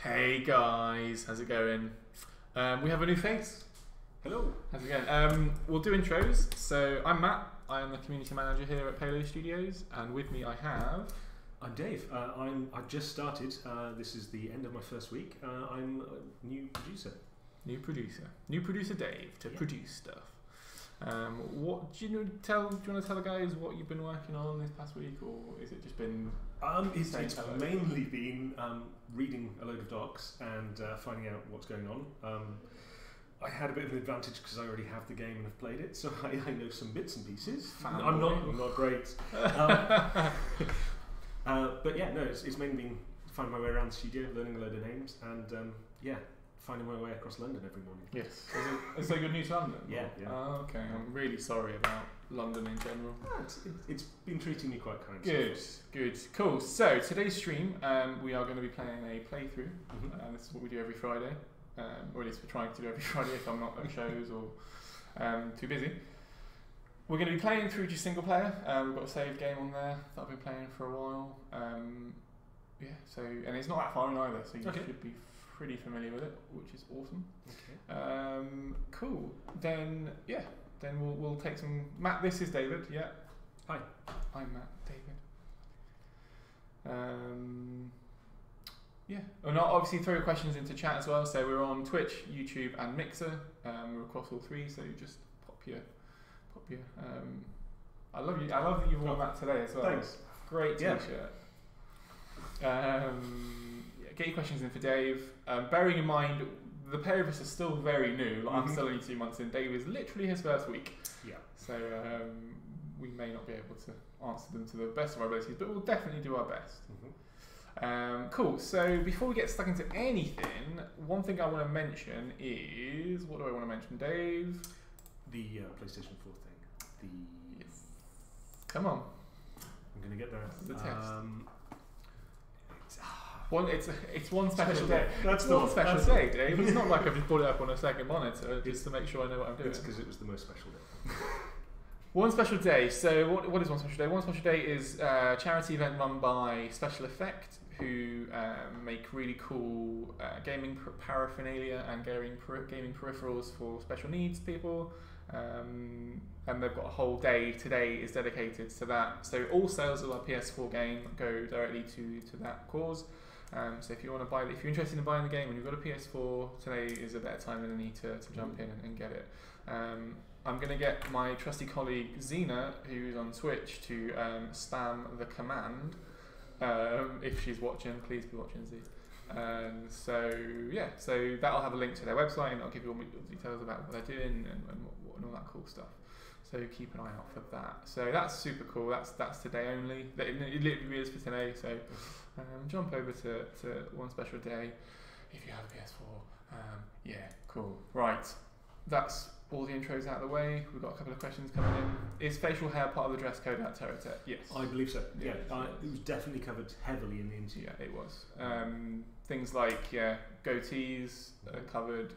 Hey guys, how's it going? We have a new face. Hello. How's it going? We'll do intros. So I'm Matt. I am the community manager here at Palo Studios, and with me I have. I'm Dave. I've just started. This is the end of my first week. I'm a new producer. New producer Dave to produce stuff. What do you want to tell the guys what you've been working on this past week, or is it just been? It's mainly been reading a load of docs and finding out what's going on. I had a bit of an advantage because I already have the game and have played it, so I know some bits and pieces. I'm not great. But yeah, no, it's mainly been finding my way around the studio, learning a load of names, and finding my way across London every morning. Yes. So you're new to London? Yeah. Oh, okay. I'm really sorry about London in general. It's been treating me quite kindly. Good. Cool. So today's stream, we are going to be playing a playthrough. This is what we do every Friday, or at least we're trying to do every Friday if I'm not at shows or too busy. We're going to be playing through just single player. We've got a saved game on there that I've been playing for a while. And it's not that far in either, so you should be pretty familiar with it, which is awesome. Okay. Cool. Then we'll take some. Matt, this is David. Yeah. Hi. I'm Matt. David. And I'll obviously throw your questions into chat as well. So we're on Twitch, YouTube, and Mixer. We're across all three. So just pop your. I love you. I love that you've worn that today as well. Thanks. Great t-shirt. Get your questions in for Dave. Bearing in mind, the pair of us are still very new. Like, I'm still only 2 months in. Dave is literally his first week. Yeah. So we may not be able to answer them to the best of our abilities, but we'll definitely do our best. Cool. So before we get stuck into anything, one thing I want to mention is, what do I want to mention, Dave? The PlayStation 4 thing. Come on. I'm going to get there. The test. It's one special day. That's one special day, Dave. It's not like I've just brought it up on a second monitor just to make sure I know what I'm doing. It's because it was the most special day. One special day. So what is one special day? One special day is a charity event run by Special Effect, who make really cool gaming paraphernalia and gaming peripherals for special needs people. And they've got a whole day. Today is dedicated to that. So all sales of our PS4 game go directly to that cause. So if you want to buy, if you're interested in buying the game and you've got a PS4, today is a better time than any to jump in and get it. I'm going to get my trusty colleague Xena, who's on Twitch, to spam the command. If she's watching, please be watching, Z. So that'll have a link to their website, and I'll give you all the details about what they're doing and all that cool stuff. So keep an eye out for that. So that's super cool. That's today only. It literally is for today. So jump over to one special day if you have a PS4. Cool. Right. That's all the intros out of the way. We've got a couple of questions coming in. Is facial hair part of the dress code at TerraTech? Yes. I believe so. Yeah. It was definitely covered heavily in the interview. Yeah, it was. Things like goatees are covered.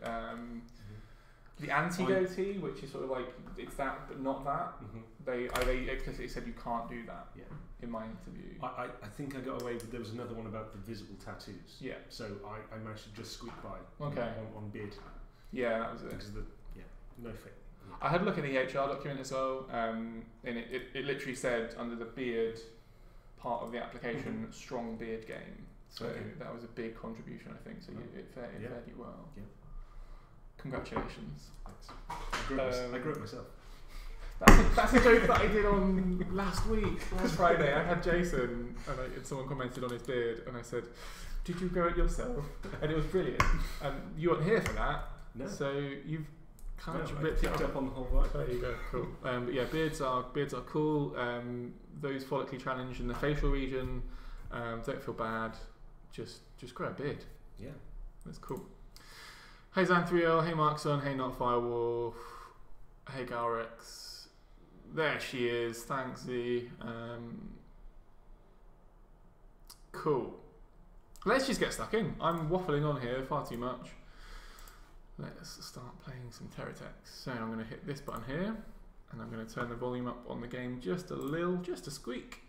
The anti-goatee, which is sort of like it's that but not that. They explicitly said you can't do that. Yeah. In my interview, I think I got away with. There was another one about the visible tattoos. Yeah. So I managed to just squeak by. Okay. On beard. Yeah, that was it. Because of the no fit. Yeah. I had a look at the HR document as well, and it literally said under the beard part of the application, strong beard game. So that was a big contribution, I think. So it fared you well. Yeah. Congratulations. Thanks. I grew up myself. That's a joke that I did on last Friday. I had Jason, and someone commented on his beard, and I said, "Did you grow it yourself?" And it was brilliant. And you weren't here for that, so you've kind of ripped it up on the whole vibe. There you go, cool. But yeah, beards are cool. Those follically challenged in the facial region, don't feel bad. Just grow a beard. Yeah, that's cool. Hey Xanthriel, hey Markson, hey Not Firewolf, hey Galrex. There she is. Thanks, Z. Cool. Let's just get stuck in. I'm waffling on here far too much. Let's start playing some TerraTech. So I'm going to hit this button here, and I'm going to turn the volume up on the game just a little, just a squeak,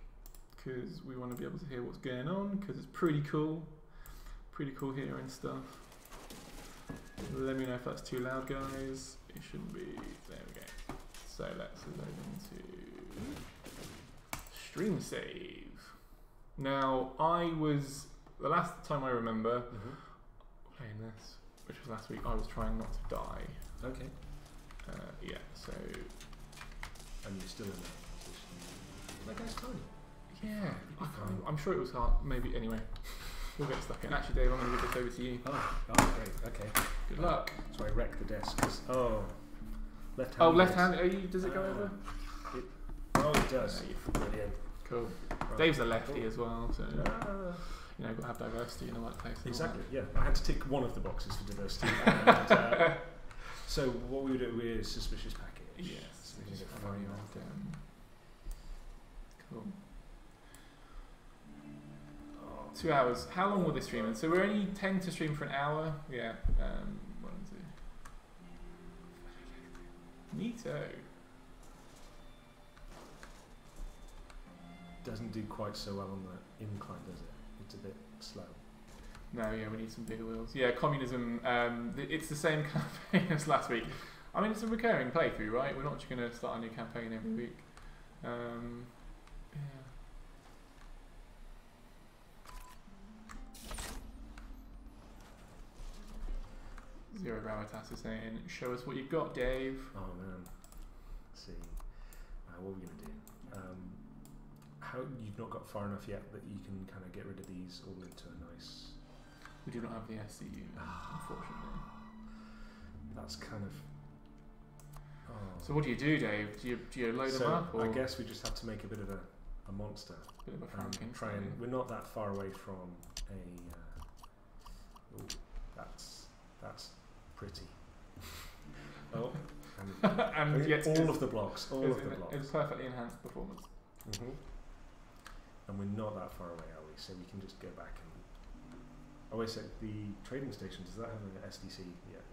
because we want to be able to hear what's going on, because it's pretty cool. pretty cool here and stuff. Let me know if that's too loud, guys. It shouldn't be. There we go. So let's load into stream save. Now, the last time I remember playing this, which was last week, I was trying not to die. Okay. Yeah, so. And you're still in that position. That guy's tiny. Yeah, I'm sure it was hard. Maybe, anyway. We'll get stuck in. Actually, Dave, I'm going to give this over to you. Oh, great. Okay. Good luck. So I wrecked the desk. Left hand. Oh, left hand. Does it go over? It does. Brilliant. Cool. Right. Dave's a lefty as well, so you know, got to have diversity in the workplace. Exactly. Yeah, I had to tick one of the boxes for diversity. And, so what we would do with suspicious package. Yes. So we Just can follow find you out. Cool. 2 hours. How long will this stream? And so we're only 10 to stream for an hour. Yeah. 1, 2. Neato. Doesn't do quite so well on the incline, does it? It's a bit slow. No, yeah, we need some bigger wheels. Yeah, communism. It's the same campaign as last week. I mean, it's a recurring playthrough, right? We're not just going to start a new campaign every week. Yeah. 0 Gravitas is saying, show us what you've got, Dave. Oh man. Let's see. What are we going to do? How you've not got far enough yet that you can kind of get rid of these all into a nice. We do not have the SCU, unfortunately. That's kind of. Oh. So what do you do, Dave? Do you load them up? Or I guess we just have to make a bit of a monster. Bit of a Frankenstein. Try and we're not that far away from a. That's pretty. Oh, and yet all of the blocks. It's perfectly enhanced performance. And we're not that far away, are we? So we can just go back and. Oh, I said the trading station. Does that have an SDC yet?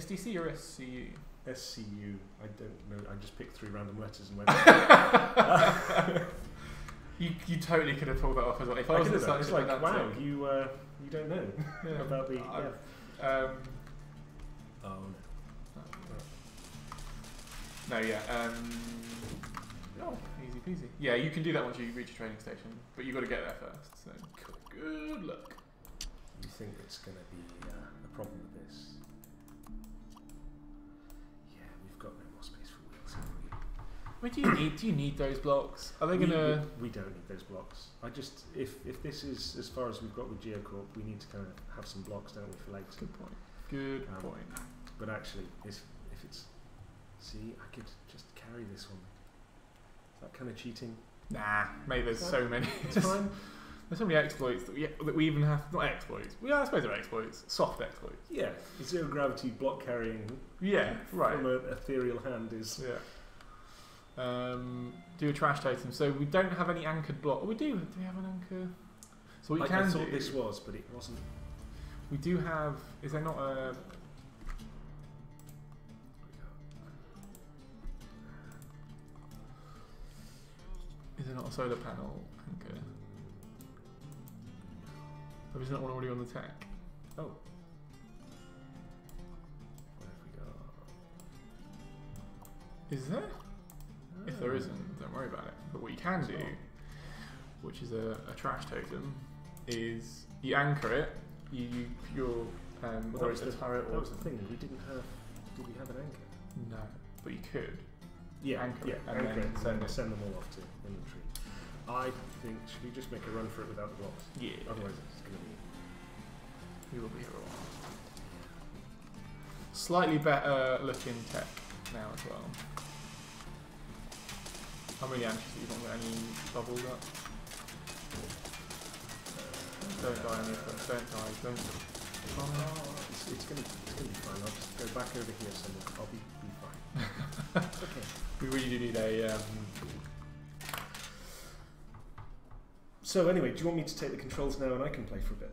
SDC or SCU? SCU. I don't know. I just picked 3 random letters and went. You totally could have pulled that off as well. If I was it's like wow, you don't know about the. Oh no. No, yeah. Oh, easy peasy. Yeah, you can do that once you reach a training station, but you've got to get there first. So Cool. Good luck. You think it's going to be a problem with this? Yeah, we've got no more space for wheels, have we? Wait, do you need those blocks? Are they gonna? We don't need those blocks. I just if this is as far as we've got with Geocorp, we need to kind of have some blocks, don't we, for later? Good point. Good point. But actually, if it's I could just carry this one. Is that kind of cheating? Nah, mate. There's so many. It's fine. There's so many exploits that we even have. Not exploits. I suppose they're exploits. Soft exploits. Yeah, zero gravity block carrying. Yeah, right. From an ethereal hand is. Yeah. Do a trash totem. So we don't have any anchored block. Oh, we do. Do we have an anchor? So what you can I thought do. this was, but it wasn't. We do have. Is there not a? Is there not a solar panel anchor? Or is there not one already on the tech? Oh. What have we got? Is there? If there isn't, don't worry about it. But what you can do, which is a trash totem, is you anchor it. Your or it's the turret. That was the thing. We didn't have. Did we have an anchor? No, but you could. Yeah, anchor it and anchor then it, send them all off to inventory. I think should we just make a run for it without the blocks? Yeah. Otherwise, it's going to be. We will be here a while. Slightly better looking tech now as well. I'm really anxious that you've not got any bubbles up. Don't die on me first. Don't die. Don't. It's gonna be fine. I'll just go back over here somewhere. I'll be fine. Okay. We really do need a. So anyway, do you want me to take the controls now and I can play for a bit?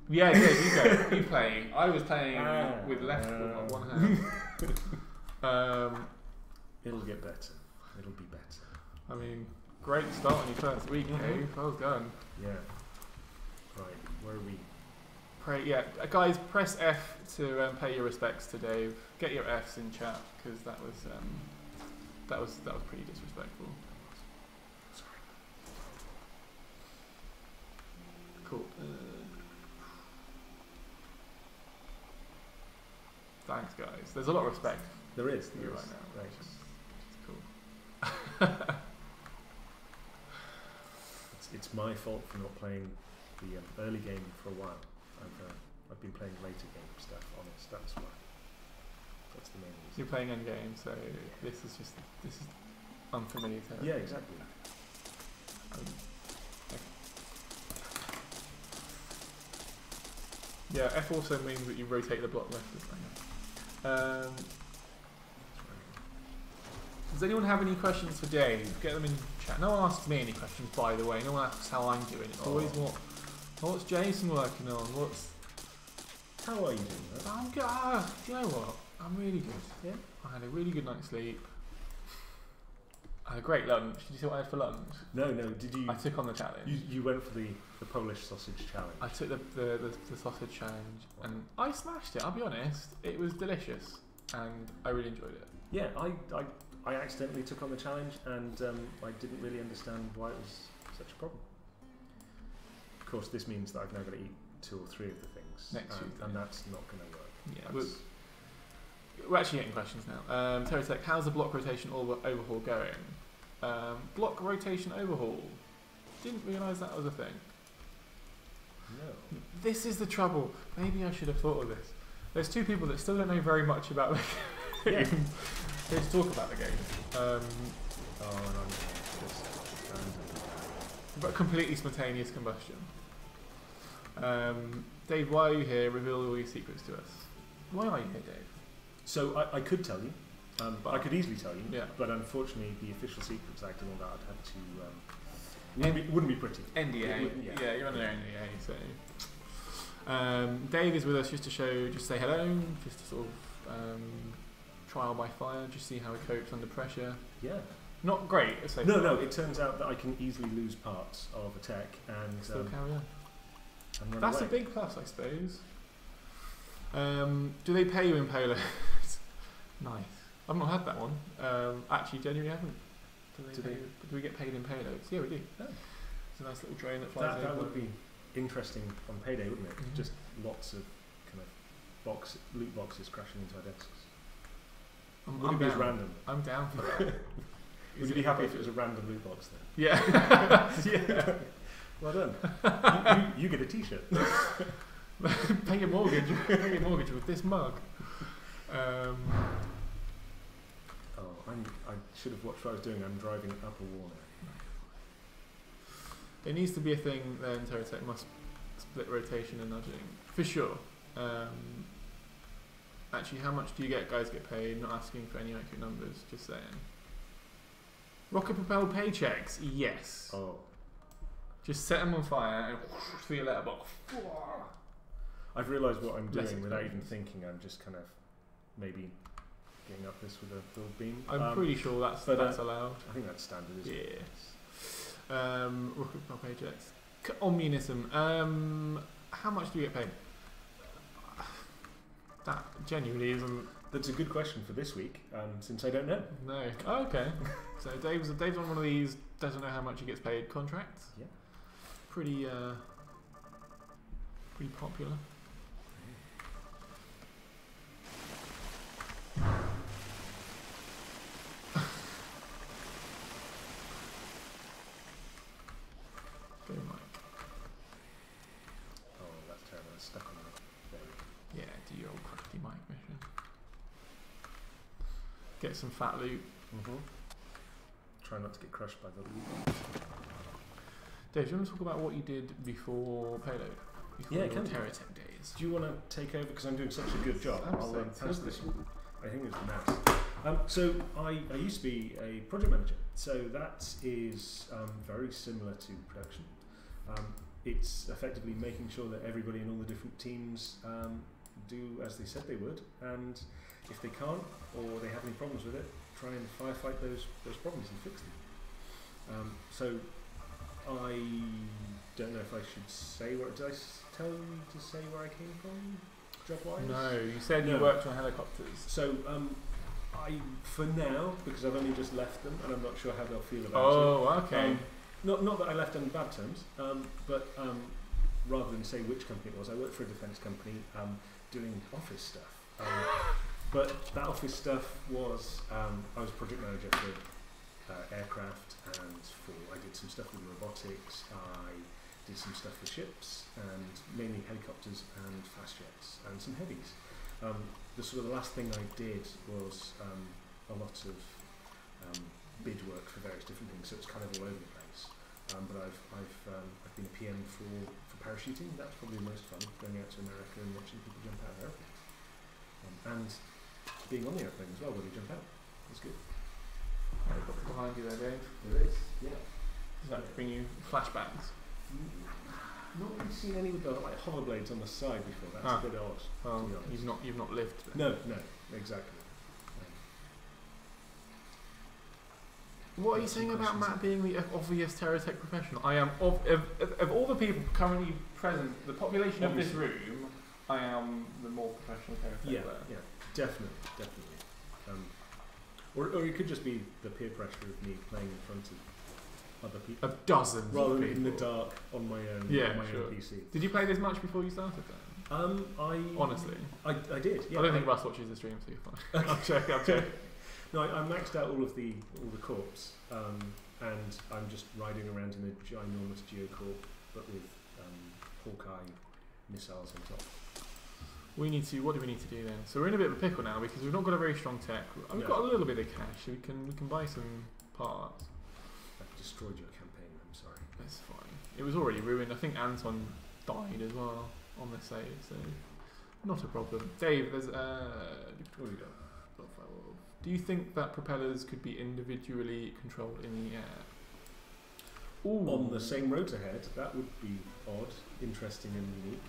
Yeah, you go. You play. I was playing with left foot on one hand. It'll get better. It'll be better. I mean, great start on your first week, Dave. Well done. Yeah. Right, where are we? Yeah, guys, press F to pay your respects to Dave. Get your Fs in chat because that was pretty disrespectful. Cool. Thanks, guys. There's a lot of respect. There is. for you right now. Right. Which is cool. It's my fault for not playing the early game for a while. I've been playing later game stuff. Honest, that's why. That's the main reason. You're playing endgame, so this is unfamiliar territory. Yeah, exactly. Yeah, F also means that you rotate the block left. Does anyone have any questions for Dave? Get them in chat. No one asks me any questions, by the way. No one asks how I'm doing. It's always what's Jason working on? How are you doing? I'm good. Do you know what? I'm really good. Yeah. I had a really good night's sleep. I had a great lunch. Did you see what I had for lunch? No. Did you? I took on the challenge. You went for the Polish sausage challenge. I took the sausage challenge and I smashed it. I'll be honest. It was delicious and I really enjoyed it. Yeah, I accidentally took on the challenge and I didn't really understand why it was such a problem. Of course, this means that I've now got to eat 2 or 3 of the things. Next Tuesday. And that's not going to work. Yeah, we're actually getting questions now. TerraTech, how's the block rotation overhaul going? Block rotation overhaul. Didn't realise that was a thing. No. This is the trouble. Maybe I should have thought of this. There's 2 people that still don't know very much about the game. Yeah. Let's talk about the game. But completely spontaneous combustion. Dave, why are you here? Reveal all your secrets to us. Why are you here, Dave? So I could tell you, but I could easily tell you. Yeah. But unfortunately, the Official Secrets Act and all that, I'd have to. Wouldn't be pretty. NDA. Yeah, you're under NDA. So, Dave is with us just to say hello, just to sort of trial by fire, just see how he copes under pressure. Yeah. Not great. No. It turns out that I can easily lose parts of a tech and still carry on. And run That's away. a big plus, I suppose. Do they pay you in payloads? Nice. I've not had that one. Actually, genuinely haven't. Do we get paid in payloads? Yeah, we do. Oh. It's a nice little drone that flies over. That would be interesting on payday, wouldn't it? Mm-hmm. Just lots of kind of loot boxes crashing into our desks. Would it be as random? I'm down for that. Would you be happy if it was a random loot box then? Yeah. Yeah. Well done. you get a T-shirt. Pay your mortgage. Pay your mortgage with this mug. I should have watched what I was doing. I'm driving up a wall now. It needs to be a thing. Then TerraTech must split rotation and nudging for sure. Actually, how much do you guys get paid? Not asking for any accurate numbers. Just saying. Rocket propelled paychecks. Yes. Oh. Just set them on fire and through your letterbox. I've realised what I'm doing without even thinking. I'm just kind of maybe getting up this with a build beam. I'm pretty sure that's allowed. I think that's standard, isn't it? Yes. Rocket propelled paychecks. Communism. How much do you get paid? That genuinely isn't. That's a good question for this week, since I don't know. No. Oh, okay. So Dave's on one of these doesn't know how much he gets paid contracts. Yeah. Pretty popular. Go, Mike. Oh, that's terrible. It's stuck on the there. Yeah, do your old crafty Mike mission. Get some fat loot. Try not to get crushed by the loot. Dave, do you want to talk about what you did before Payload? Before Yeah, your can TerraTech days. Do you want to take over because I'm doing such a good job? I'll pass this one. I think it's nice. So I used to be a project manager. So that is very similar to production. It's effectively making sure that everybody in all the different teams do as they said they would, and if they can't or they have any problems with it, try and firefight those problems and fix them. So I don't know if I should say where. Did I tell you to say where I came from, job-wise? No, you said you worked on helicopters. So, for now, because I've only just left them, and I'm not sure how they'll feel about it. Oh, okay. Not that I left on bad terms, but rather than say which company it was, I worked for a defence company doing office stuff. But that office stuff was, I was project manager for aircraft, and I did some stuff with robotics, I did some stuff for ships, and mainly helicopters and fast jets, and some heavies. The last thing I did was a lot of bid work for various different things, so it's kind of all over the place. But I've been a PM for parachuting. That's probably the most fun, going out to America and watching people jump out of airplanes. And being on the airplane as well when you jump out. It's good. Behind you there, Dave. There is, yeah. Does that bring you flashbacks? Not really seen any with the hover blades on the side before. That's a bit odd. Well, you've not lived No, there. exactly. What are you saying about Matt being the obvious TerraTech professional? I am of all the people currently present, the population of this room, I am the more professional TerraTech player. Yeah, definitely. Or it could just be the peer pressure of me playing in front of other people. Of dozens rather of than people. in the dark on my own, own PC. Did you play this much before you started then? Honestly. I did, yeah. I don't think Russ watches the stream, so you're fine. I'm joking. No, I maxed out all the corps, and I'm just riding around in a ginormous geocorp, but with Hawkeye missiles on top. What do we need to do then? So we're in a bit of a pickle now because we've not got a very strong tech. We've got a little bit of cash, so we can buy some parts. I've destroyed your campaign, I'm sorry. That's fine. It was already ruined. I think Anton died as well on this save, so not a problem. Dave, there's what have we got? Do you think that propellers could be individually controlled in the air? Ooh. On the same rotor head, that would be odd, interesting and unique.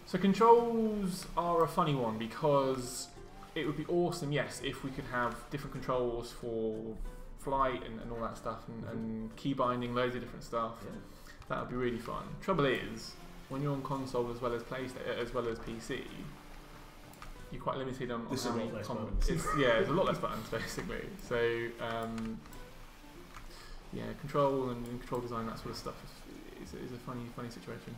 So controls are a funny one because it would be awesome, yes, if we could have different controls for flight and all that stuff and key binding, loads of different stuff. Yeah. That would be really fun. Trouble is, when you're on console as well as PlayStation as well as PC, you're quite limited on how many buttons. It's a lot less buttons basically. So control and control design, that sort of stuff is a funny situation.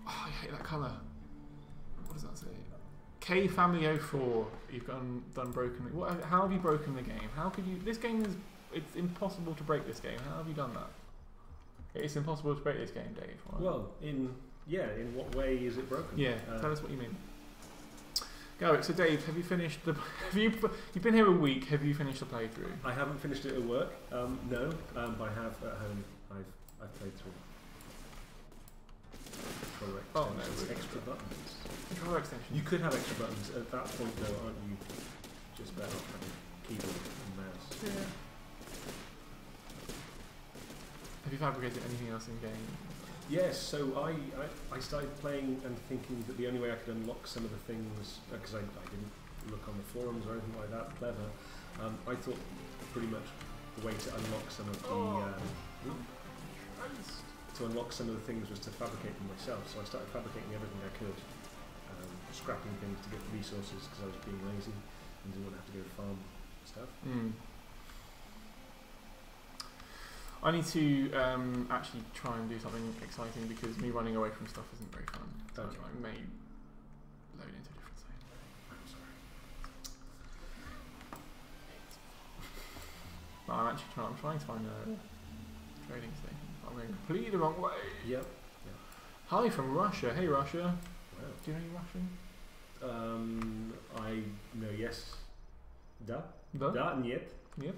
Oh, I hate that colour. What does that say? K Family 04. You've done broken. How have you broken the game? How could you? This game is. It's impossible to break this game. How have you done that? It's impossible to break this game, Dave. Right? Well, in what way is it broken? Yeah, tell us what you mean. Garrick, so Dave, have you finished the? You've been here a week. Have you finished the playthrough? I haven't finished it at work. No, but I have at home. I've played through. Controller extensions, extra buttons. Controller extensions. You could have extra buttons. At that point, though, aren't you just better off having keyboard and mouse? Yeah. Have you fabricated anything else in game? Yes, so I started playing and thinking that the only way I could unlock some of the things, because I didn't look on the forums or anything like that, clever, I thought pretty much the way to unlock some of the things was to fabricate them myself. So I started fabricating everything I could, scrapping things to get resources because I was being lazy and didn't want to have to go farm stuff. I need to actually try and do something exciting because me running away from stuff isn't very fun. So Okay. I may load into a different save. I'm sorry. No, I'm trying to find a trading station. I'm going completely the wrong way. Yep. Hi from Russia. Hey Russia. Wow. Do you know any Russian? I know yes. Da and yet. Yep.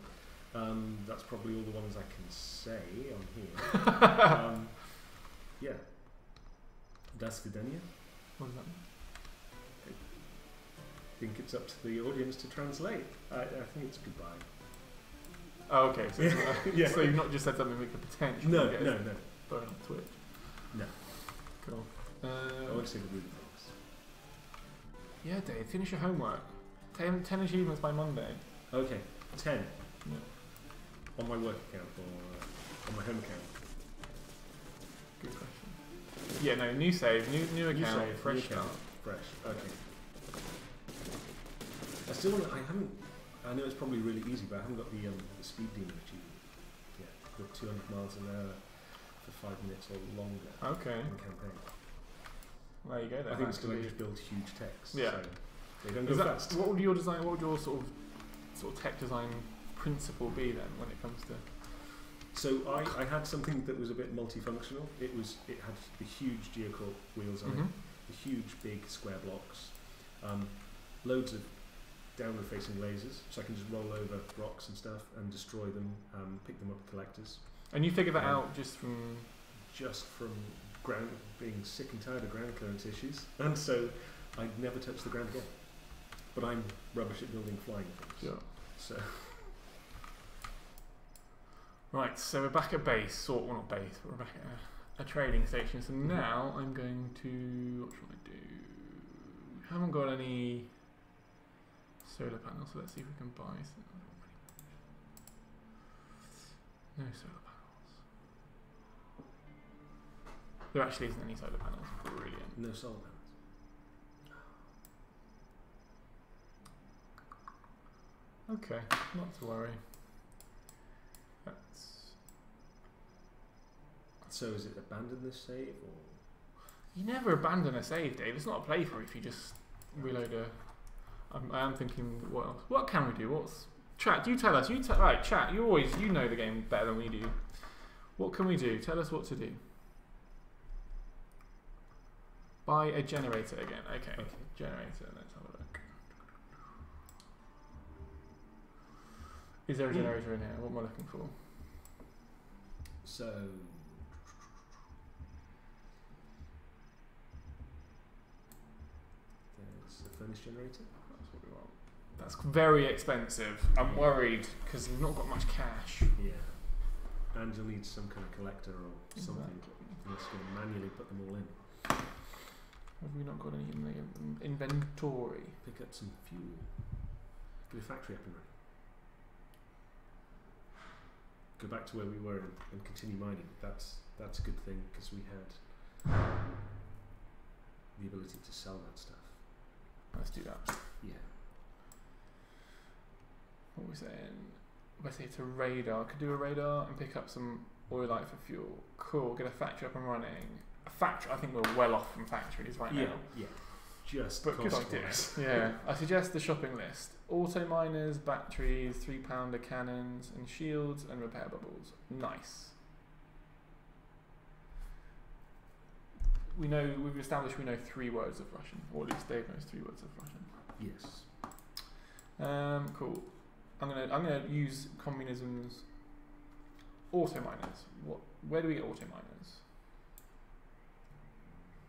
That's probably all the ones I can say on here. Yeah. Das Vidania. What does that mean? I think it's up to the audience to translate. I think it's goodbye. Oh, okay. So, so you've not just said something that could potentially No. thrown on Twitch. No. Cool. I want to say the rude things. Yeah, Dave, finish your homework. 10 achievements by Monday. Okay, 10. Yeah. On my work account or on my home account? Good question. Yeah, no, new save, new account, save, fresh new start. account. Fresh, okay. I still want to, I know it's probably really easy, but I haven't got the speed demon achievement yet. Got 200 miles an hour for 5 minutes or longer Okay. in the campaign. There you go then. I think it's going to just build huge techs. Yeah. So they don't go fast. What would your design, what would your sort of tech design principle be then when it comes to... So I had something that was a bit multifunctional. It had the huge geocorp wheels on it, the huge big square blocks, loads of downward facing lasers, so I can just roll over rocks and stuff and destroy them, pick them up with collectors. And you figured that out just from being sick and tired of ground clearance issues, and so I'd never touch the ground again. But I'm rubbish at building flying things. Sure. So. Right, so we're back at base, well not base, but we're back at a trading station. So now I'm going to, what should I do? We haven't got any solar panels, so let's see if we can buy some. No solar panels. There actually isn't any solar panels. Brilliant. No solar panels. Okay, not to worry. So is it abandon this save or? You never abandon a save, Dave. It's not a playthrough if you just reload a. I am thinking, what else? What can we do? Chat? You tell us. Right, chat. You know the game better than we do. What can we do? Tell us what to do. Buy a generator again. Okay. Generator. Let's have a look. Is there a generator in here? What am I looking for? So. Furnace generator? That's what we want. That's very expensive. I'm worried because we've not got much cash. Yeah. And you'll need some kind of collector or something that's going to manually put them all in. Have we not got any in the inventory? Pick up some fuel. Get a factory up and running. Go back to where we were and continue mining. That's a good thing because we had the ability to sell that stuff. Let's do that. Yeah. What are we saying? Let's say to radar. Could do a radar and pick up some oilite for fuel. Cool. Get a factory up and running. A factory. I think we're well off from factories right now. Yeah. Just. But good idea. Yeah. I suggest the shopping list: auto miners, batteries, 3-pounder cannons, and shields and repair bubbles. Nice. We've established we know 3 words of Russian, or at least Dave knows 3 words of Russian. Yes. Cool. I'm gonna use communism's auto miners. Where do we get auto miners?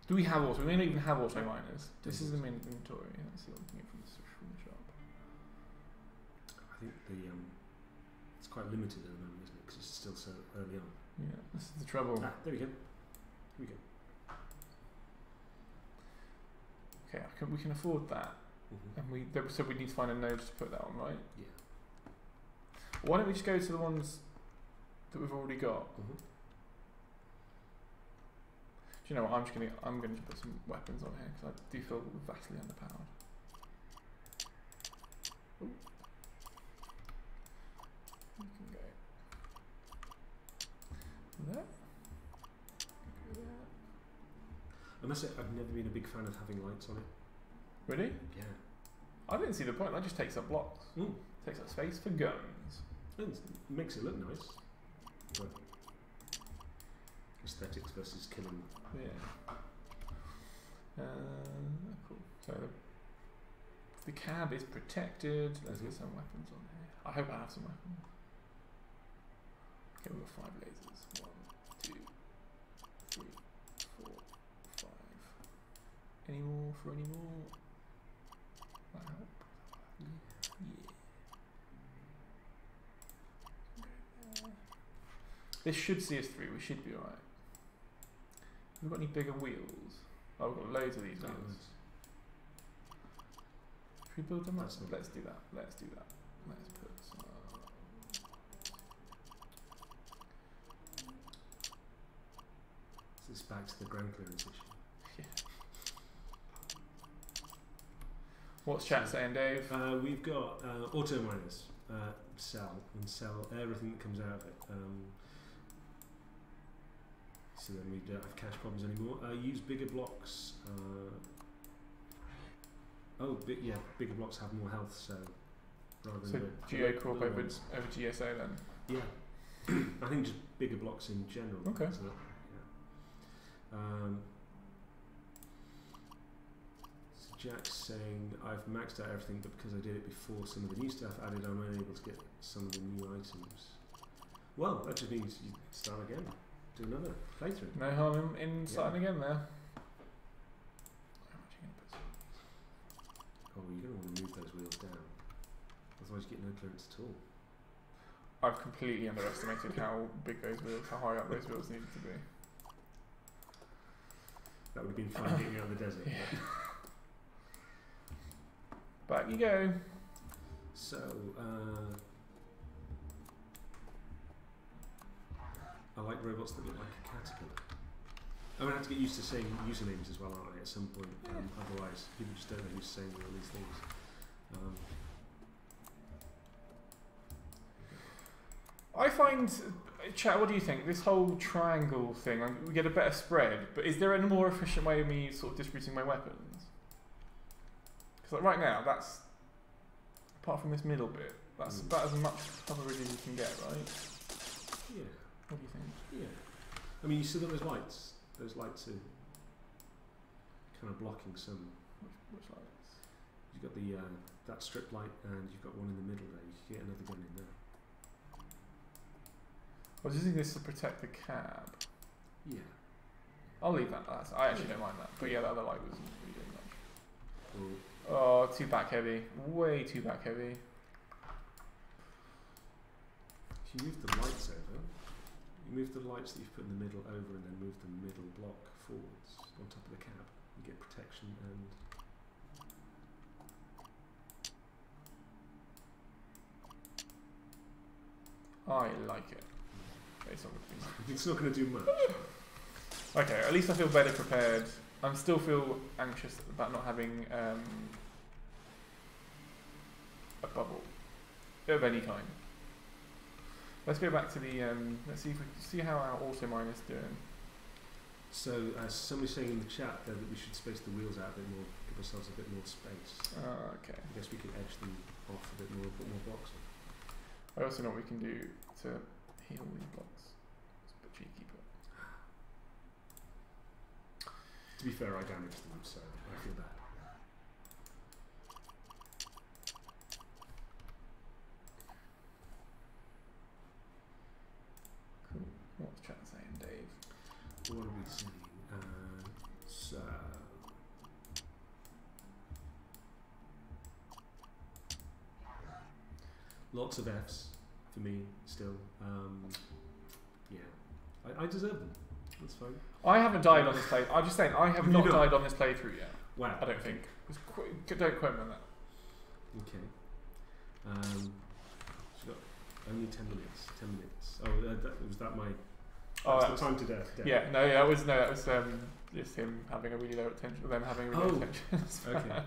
Do we have auto? We may not even have auto miners. This is the main inventory. Let's see what we can get from the shop. I think it's quite limited at the moment, isn't it? Because it's still so early on. Yeah, this is the trouble. There we go. Here we go. Okay, we can afford that, and so we need to find a node to put that on, right? Yeah. Why don't we just go to the ones that we've already got? Do you know what? I'm gonna put some weapons on here because I do feel vastly underpowered. Ooh. You can go there. Go there. I must say, I've never been a big fan of having lights on it. Really? Yeah. I didn't see the point. That just takes up blocks. Takes up space for guns. It makes it look nice. But aesthetics versus killing. Yeah. Cool. So the cab is protected. Let's get some weapons on here. I hope I have some weapons. Okay, we've got 5 lasers. 1, 2, 3, 4, 5. Any more for any more? That help? Yeah. This should see us through. We should be alright. Have we got any bigger wheels? Oh, we've got loads of these wheels. Should we build them up? Let's do that. Let's do that. Let's put some. It's back to the ground clearance issue. Yeah. What's chat saying, Dave? We've got auto miners sell everything that comes out of it. So then we don't have cache problems anymore. Use bigger blocks. Bigger blocks have more health, so rather than GeoCorp over GSO then? Yeah. I think just bigger blocks in general. Okay. So so Jack's saying, I've maxed out everything, but because I did it before some of the new stuff added, I'm unable to get some of the new items. Well, that just means you start again. Do another playthrough. No harm in starting again there. Oh, you're going to want to move those wheels down. Otherwise you get no clearance at all. I've completely underestimated how big those wheels, how high up those wheels needed to be. That would have been fun getting out of the desert. Yeah. Back you go. So, I like robots that look like a caterpillar. I'm going to have to get used to saying usernames as well, aren't I, at some point? Otherwise, people just don't know who's saying all these things. I find, chat, what do you think? This whole triangle thing, we get a better spread, but is there a more efficient way of me sort of distributing my weapons? Because like right now, that's, apart from this middle bit, that's about as much coverage as you can get, right? Yeah. What do you think? Yeah. I mean, you see those lights? Those lights are kind of blocking some. Which lights? You've got the that strip light, and you've got one in the middle there. You can get another gun in there. I was using this to protect the cab. Yeah. I'll leave that. I actually don't mind that. But yeah, the other light wasn't really doing much. Cool. Oh, too back heavy. Way too back heavy. If you move the lights over, you move the lights that you've put in the middle over, and then move the middle block forwards on top of the cab. You get protection and. I like it. It's not going to do much. Okay, at least I feel better prepared. I still feel anxious about not having a bubble of any kind. Let's go back to the. Let's see if we see how our auto mine is doing. So, somebody's saying in the chat there that we should space the wheels out a bit more, give ourselves a bit more space. Okay. I guess we could edge them off a bit more, put more blocks on. I also know what we can do to heal these blocks. It's a bit cheeky, but. To be fair, I damaged them, so I feel bad. Cool. What's chat saying, Dave? What are we saying? So. Lots of Fs for me still. Yeah, I deserve them. That's fine. I haven't died on this play. I'm just saying I have not died on this playthrough yet. Wow. I don't think. Don't quote me on that. Okay. She's got only 10 minutes. 10 minutes. Oh, was that my? Oh, that's the time to death. Yeah. No. That was just him having a really low attention. Them having a really low attention. Okay.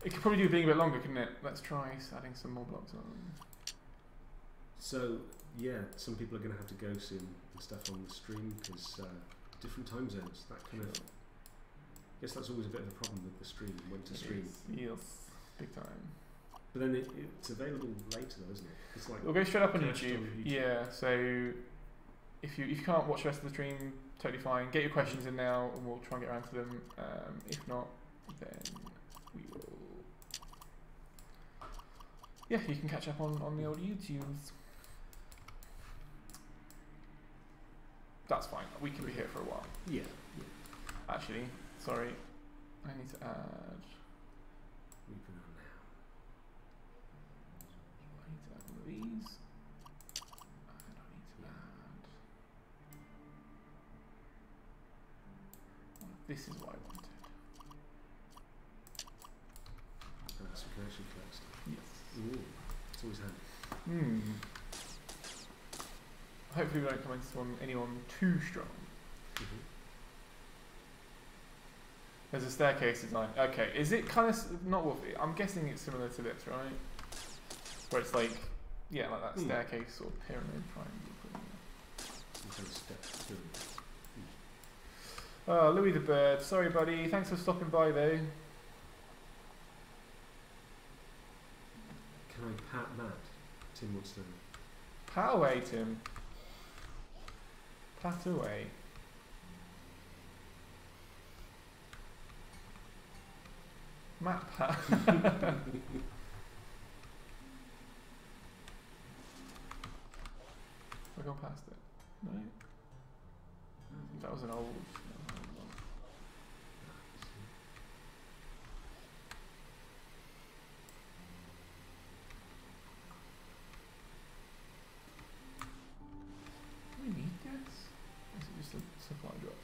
It could probably do being a bit longer, couldn't it? Let's try adding some more blocks on. So yeah, some people are going to have to go soon and stuff on the stream because different time zones. That kind of. I guess that's always a bit of a problem with the stream. When to stream? Yes, big time. But then it's available later, though, isn't it? It's like it'll go straight up on YouTube. YouTube. Yeah. So if you can't watch the rest of the stream, totally fine. Get your questions in now, and we'll try and get around to them. If not, then we will. Yeah, you can catch up on the old YouTubes. That's fine. We can be here for a while. Yeah. Actually, sorry. I need to add. We've been on now. I need to add one of these. And I need to add. This is what I wanted. So we can actually collect stuff. Yes. Ooh, it's always handy. Hopefully we don't come into anyone too strong. There's a staircase design. Okay, is it kind of not wolfy? I'm guessing it's similar to this, right? Where it's like, yeah, like that staircase sort of pyramid triangle. Oh, Louis the Bird. Sorry, buddy. Thanks for stopping by, though. Can I pat that? Tim wants to. Pat away, Tim. Pat away. Matt Pat. We've gone past it. No? That was an old. Do we need this? Is it just a supply drop?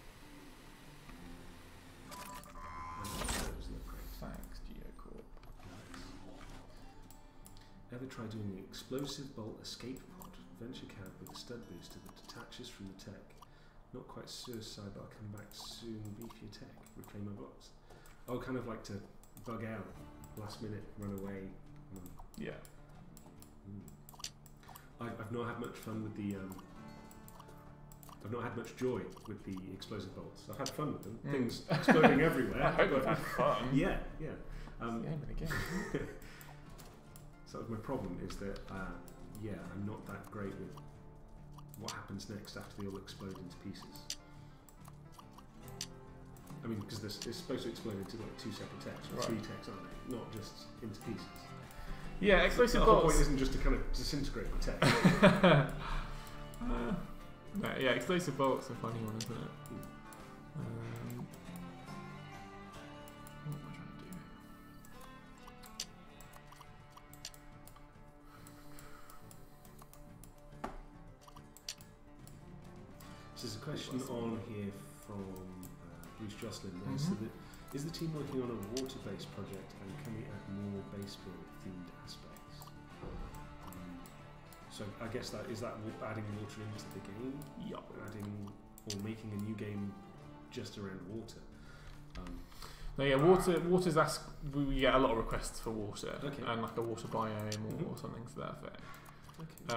Thanks, GeoCorp. Ever try doing the explosive bolt escape pod venture cab with a stud booster that detaches from the tech? Not quite suicide, but I'll come back soon. Beefier tech, reclaim my box. I would kind of like to bug out, last minute, run away. Yeah. I've not had much fun with the. I've not had much joy with the explosive bolts. I've had fun with them. Things exploding everywhere. I hope you've had fun. Yeah, yeah. It's the aim of the game. So my problem is that, yeah, I'm not that great with what happens next after they all explode into pieces. I mean, because it's supposed to explode into like 2 separate techs, or 3 techs, aren't they? Not just into pieces. Yeah, explosive bolts. The whole point isn't just to kind of disintegrate the tech. No, yeah, explosive bolts are a funny one, isn't it? What am I trying to do? So there's a question on here from Bruce Jocelyn. There. So that, is the team working on a water-based project, and can we add more baseball themed aspects? So I guess that is that adding water into the game. Yup. Adding or making a new game just around water. No, yeah, water's we get a lot of requests for water, and like a water biome or something to that effect. Okay.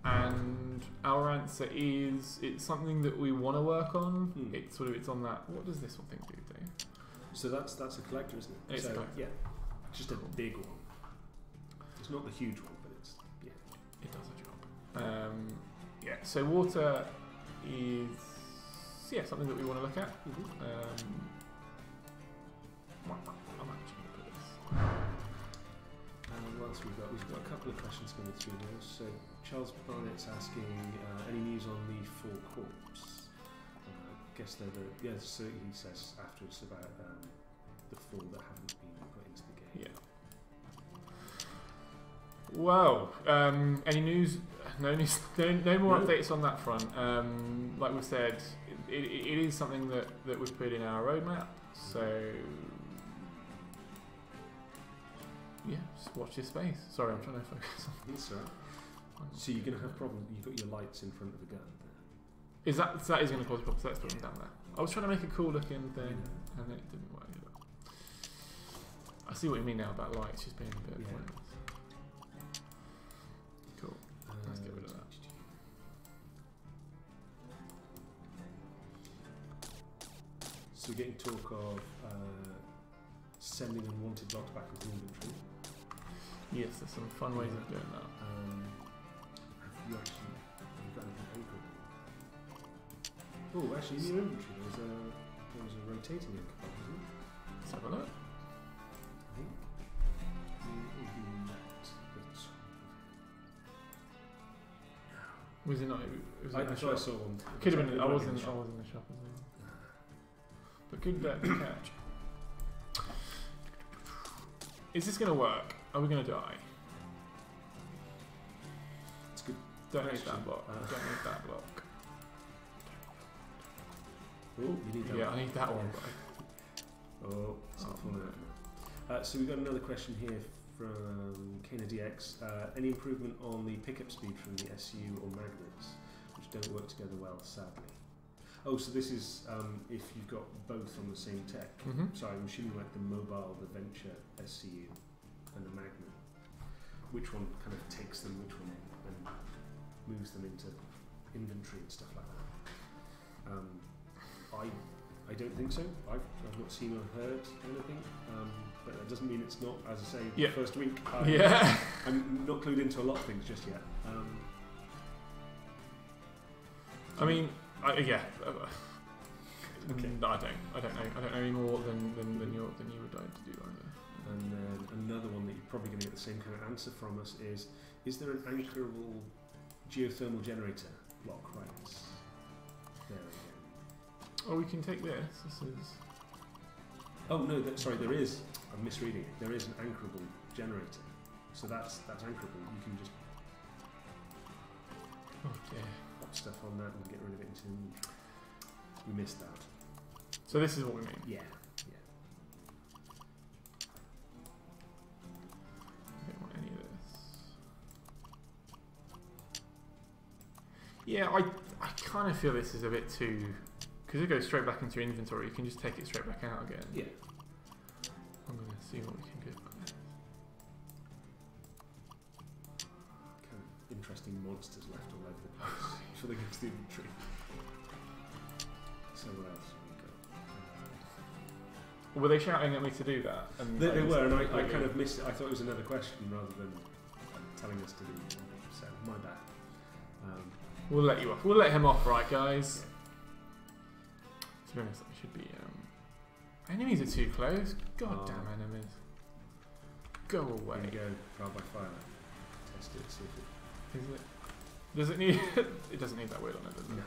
And our answer is it's something that we want to work on. It's on that. What does this one thing do? So that's a collector, isn't it? It's a collector. Yeah, just a big one. It's not the huge one, but it's it does a job. Yeah. So water is something that we want to look at. I'm actually going to put this. What else we've got? We've got a couple of questions coming through now. So Charles Barnett's asking any news on the 4 corps. I guess they're the so he says afterwards about the 4 that haven't been put into the game. Yeah. Well, any news? No news. No more updates on that front. Like we said, it is something that we've put in our roadmap. So yeah, just watch your space. Sorry, I'm trying to focus on this. That's right. So you're going to have problems. You've got your lights in front of the gun. Is that is going to cause problems? So let's put them down there. I was trying to make a cool looking thing, and it didn't work. I see what you mean now about lights just being a bit pointless. Cool. Let's get rid of that. So we're getting talk of sending unwanted blocks back into inventory. Yes, there's some fun ways of doing that. Have you got anything open? Oh, actually, in your inventory there was a rotating ink box, wasn't it? Let's have a look. I think it would be that. Was it not? Was it I thought I saw one. Could have been. I was in the shop as well. But good catch. Is this going to work? Are we going to die? It's good. Don't need that block. Don't need that block. Oh, you need that one. I need that one. Oh, it's not falling out. So we've got another question here from Kana DX. Any improvement on the pickup speed from the SU or magnets, which which don't work together well, sadly. Oh, so this is if you've got both on the same tech. So I'm assuming like the mobile, the Venture SCU, and the Magnum. Which one kind of takes them, which one and moves them into inventory and stuff like that. I don't think so. I've not seen or heard anything, but that doesn't mean it's not, as I say, the first week. I'm not clued into a lot of things just yet. I mean, okay. No, I don't know any more than you would like to do either. And then another one that you're probably going to get the same kind of answer from us is there an anchorable geothermal generator block? Right. There we go. Oh, we can take this. This is. Oh no, sorry, there is. I'm misreading it. There is an anchorable generator, so that's anchorable. You can just pop stuff on that and get rid of it into inventory. We missed that. So this is what we mean. Yeah. I don't want any of this. Yeah, I kind of feel this is a bit too. Because it goes straight back into your inventory, you can just take it straight back out again. Yeah. I'm going to see what we can get from this. Kind of interesting monsters left all over the place before they get to the inventory. So what else have we got? Were they shouting at me to do that? And they were, and I kind of missed it. I thought it was another question rather than telling us to do it. So, my bad. We'll let you off. We'll let him off, right, guys? To be honest, I should be. Enemies are too close. God damn enemies. Go away. There you go. Trial by fire. Test it, see if it. Is it? Does it need. It doesn't need that word on it, does it? No.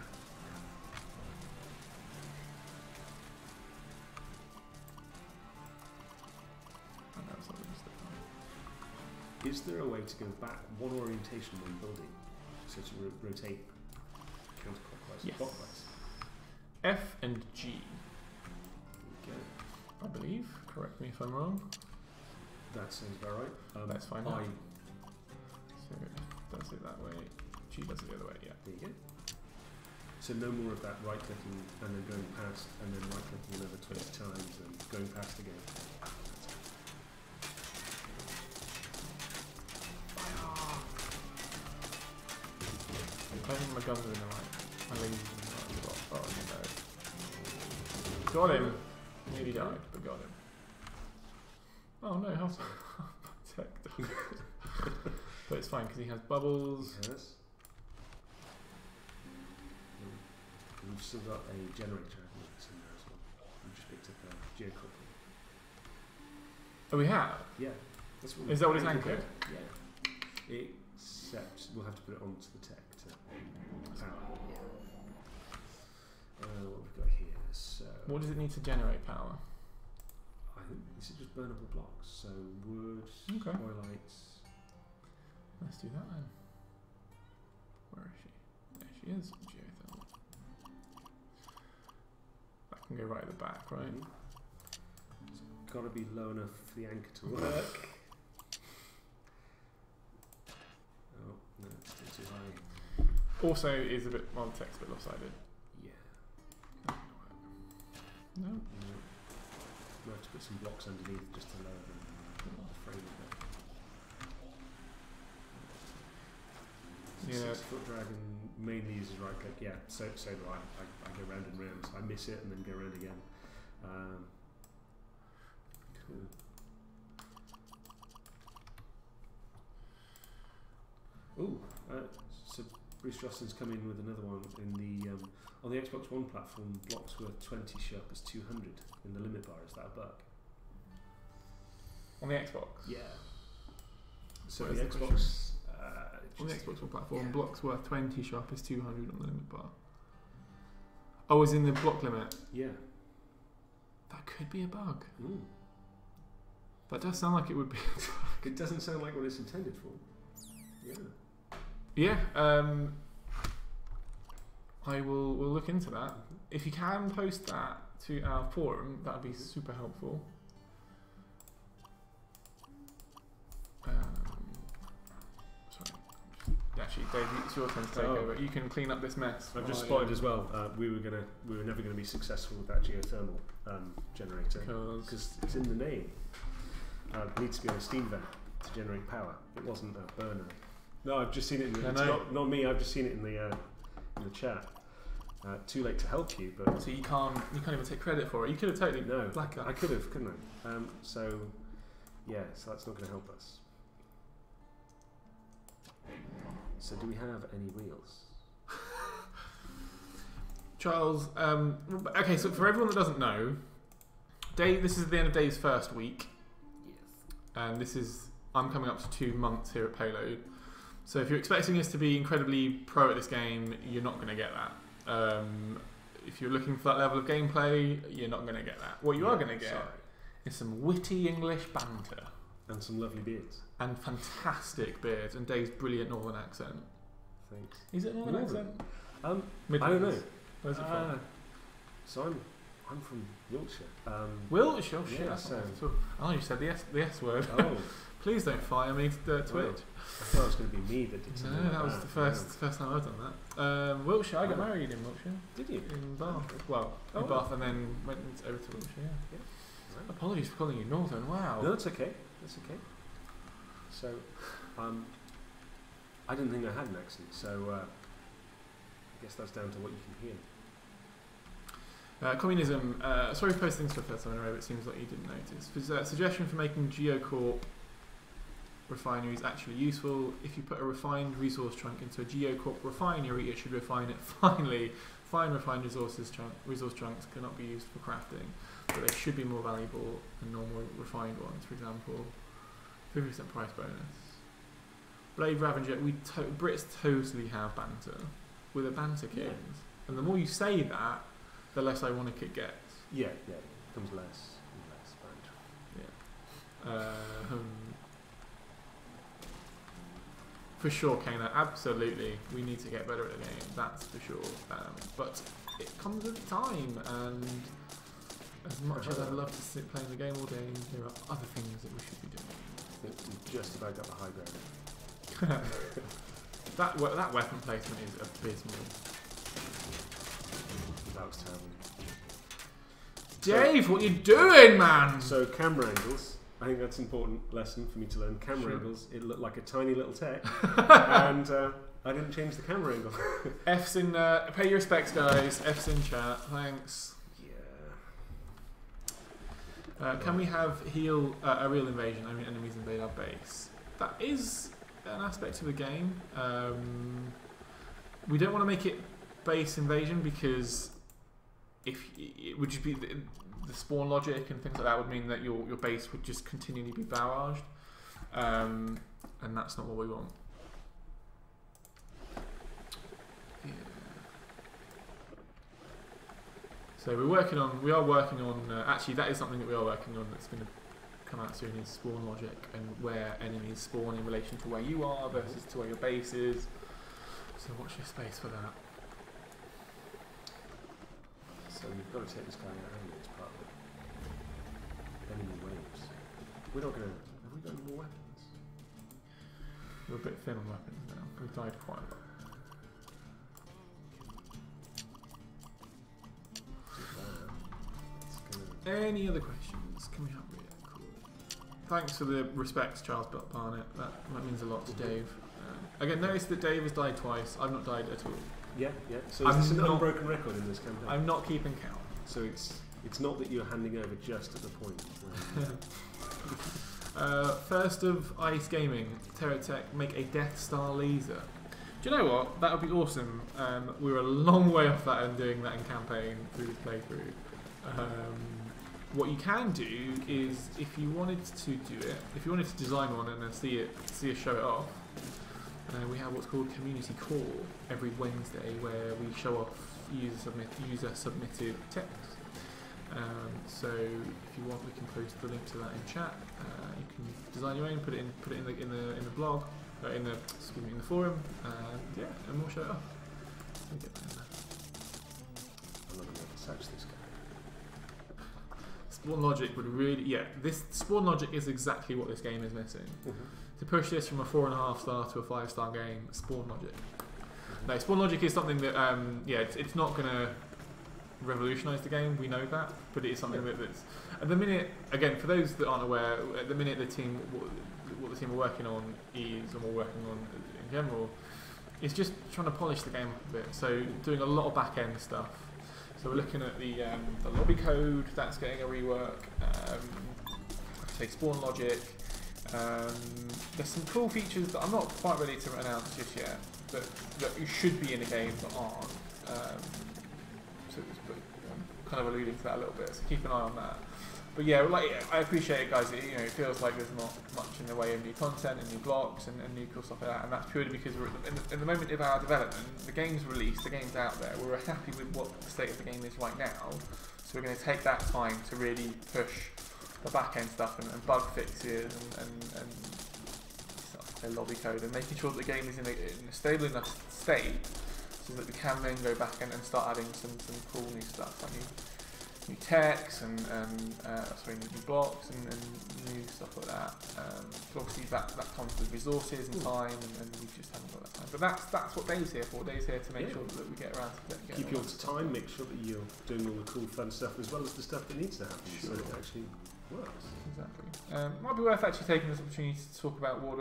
I know it's not really stuff. Is there a way to go back one orientation when building? So to rotate counterclockwise and clockwise? F and G. Okay. I believe. Correct me if I'm wrong. That sounds about right. Let's find out. So F does it that way. G does it the other way. Yeah. There you go. So no more of that right clicking and then going past and then right clicking another 20 times and going past again. I think my guns are in the right. My lasers are in the right spot. Oh no. Got him. Nearly died, but got him. Oh no, how's protect? But it's fine because he has bubbles. Yes. We've still got a generator in there as well. We just picked up a geocopy. Oh, we have? Yeah. That's what is that what it's anchored? Yeah. Except we'll have to put it onto the tech to power. What we've got here. So what does it need to generate power? I think this is just burnable blocks. So wood, oilites. Let's do that then. Where is she? There she is. Geothermal. That can go right at the back, right? So it's got to be low enough for the anchor to work. Oh no, it's still too high. Also, is a bit the text a bit lopsided. Yeah. No. We'll have to put some blocks underneath just to lower the frame a bit. Yeah. 6-foot dragon mainly uses right click. Yeah, so do I. I go round and round. I miss it and then go round again. Cool. Ooh, so Bruce Johnson's come in with another one in the on the Xbox One platform. Blocks worth 20 sharp as 200 in the limit bar. Is that a bug? On the Xbox? Yeah. So the Xbox. On the Xbox One platform, blocks worth 20 sharp is 200 on the limit bar. Oh, is in the block limit? Yeah. That could be a bug. Ooh. That does sound like it would be. It doesn't sound like what it's intended for. Yeah. Yeah. We'll look into that. If you can post that to our forum, that would be super helpful. Sorry. Actually, Dave, it's your turn to take over. You can clean up this mess. I've just spotted as well. We were never gonna be successful with that geothermal generator because it's in the name. It needs to be on a steam vent to generate power. It wasn't a burner. No, I've just seen it. It's not me. I've just seen it in the chat. Too late to help you, but so you can't even take credit for it. You could have totally black up. I could have, couldn't I? So that's not going to help us. So do we have any wheels? Charles, okay, so for everyone that doesn't know, Dave, this is the end of Dave's first week. Yes. And I'm coming up to 2 months here at Payload. So if you're expecting us to be incredibly pro at this game, you're not going to get that. If you're looking for that level of gameplay, you're not going to get that. What you are going to get is some witty English banter. And some lovely beards. And fantastic beards. And Dave's brilliant northern accent. Thanks. Is it northern accent? I don't know. Where's it from? So I'm from Wiltshire. Wiltshire? Oh, shit. Yeah, That's you said the S word. Oh. Please don't fire me to Twitch. I thought it was going to be me that did something. No, that was the first time I've done that. Wiltshire, I got married in Wiltshire. Did you? In Bath. Well, in Bath and then went over to Wiltshire, yeah. Right. Apologies for calling you Northern, wow. No, that's okay. That's okay. So, I didn't think I had an accent, so I guess that's down to what you can hear. Communism, sorry for posting this for the first time in a row, but it seems like you didn't notice. Suggestion for making Geocorp refineries actually useful. If you put a refined resource trunk into a Geocorp refinery, it should refine it finely. Fine refined resource trunks cannot be used for crafting, but they should be more valuable than normal refined ones. For example, 50% price bonus. Blade Ravager, Brits totally have banter. We're the banter kings. Yeah. And the more you say that, the less ironic it gets. Yeah, it becomes less and less banter. Yeah. For sure, Kana, absolutely. We need to get better at the game, that's for sure. But it comes with time, and as much as I'd love to sit playing the game all day, there are other things that we should be doing. I think we've just about got the high ground. that weapon placement is abysmal. That was terrible. Dave, what you doing, man? So camera angles. I think that's an important lesson for me to learn. Camera angles. It looked like a tiny little tech, and I didn't change the camera angle. F's in. Pay your respects, guys. F's in chat. Thanks. Yeah. Can we have a real invasion? I mean, enemies invade our base. That is an aspect of the game. We don't want to make it base invasion because if it would just be the spawn logic and things like that would mean that your base would just continually be barraged, and that's not what we want. Yeah. So we are working on. Actually, that is something that we are working on. That's going to come out soon. Is spawn logic and where enemies spawn in relation to where you are versus to where your base is. So watch your space for that. So you've got to take this guy out as part of it. Enemy waves. We're not going to... Have we got any more weapons? We're a bit thin on weapons now. We've died quite a lot. Any other questions? Can we help you? Cool. Thanks for the respect, Charles Barnett. That means a lot to Dave. Again, notice that Dave has died twice. I've not died at all. Yeah. So is this an unbroken record in this campaign? I'm not keeping count. So it's not that you're handing over just at the point. First of Ice Gaming, TerraTech, make a Death Star laser. Do you know what? That would be awesome. We're a long way off that and doing that in campaign through this playthrough. What you can do is, if you wanted to do it, if you wanted to design one and then see us show it off, we have what's called Community Call every Wednesday, where we show off user submitted text. So if you want, we can post the link to that in chat. You can design your own, put it in the blog, in the forum, and we'll show it off. I'm not going to search this guy. Spawn Logic would really, this Spawn Logic is exactly what this game is missing. To push this from a 4.5 star to a 5-star game, Spawn Logic. No, Spawn Logic is something that, it's not going to revolutionise the game, we know that, but it is something that's, at the minute, again, for those that aren't aware, at the minute what the team are working on is, and we're working on in general, is just trying to polish the game up a bit, so doing a lot of back-end stuff. So we're looking at the lobby code, that's getting a rework, say Spawn Logic. There's some cool features that I'm not quite ready to announce just yet, that you should be in the game that aren't. So I'm kind of alluding to that a little bit, so keep an eye on that. But yeah, I appreciate it, guys. It feels like there's not much in the way of new content and new blocks and new cool stuff like that, and that's purely because we're in the moment of our development. The game's released, the game's out there. We're happy with what the state of the game is right now, so we're going to take that time to really push the back end stuff and bug fixes and stuff, the lobby code, and making sure that the game is in a stable enough state so that we can then go back and start adding some cool new stuff, like new techs and new blocks and new stuff like that. But obviously that comes with resources and time, and we just haven't got that time. But that's what Dave's here for. Dave's here to make sure that we get around to keep you on time, make sure that you're doing all the cool fun stuff as well as the stuff that needs to happen, so it actually works. Exactly. Might be worth actually taking this opportunity to talk about what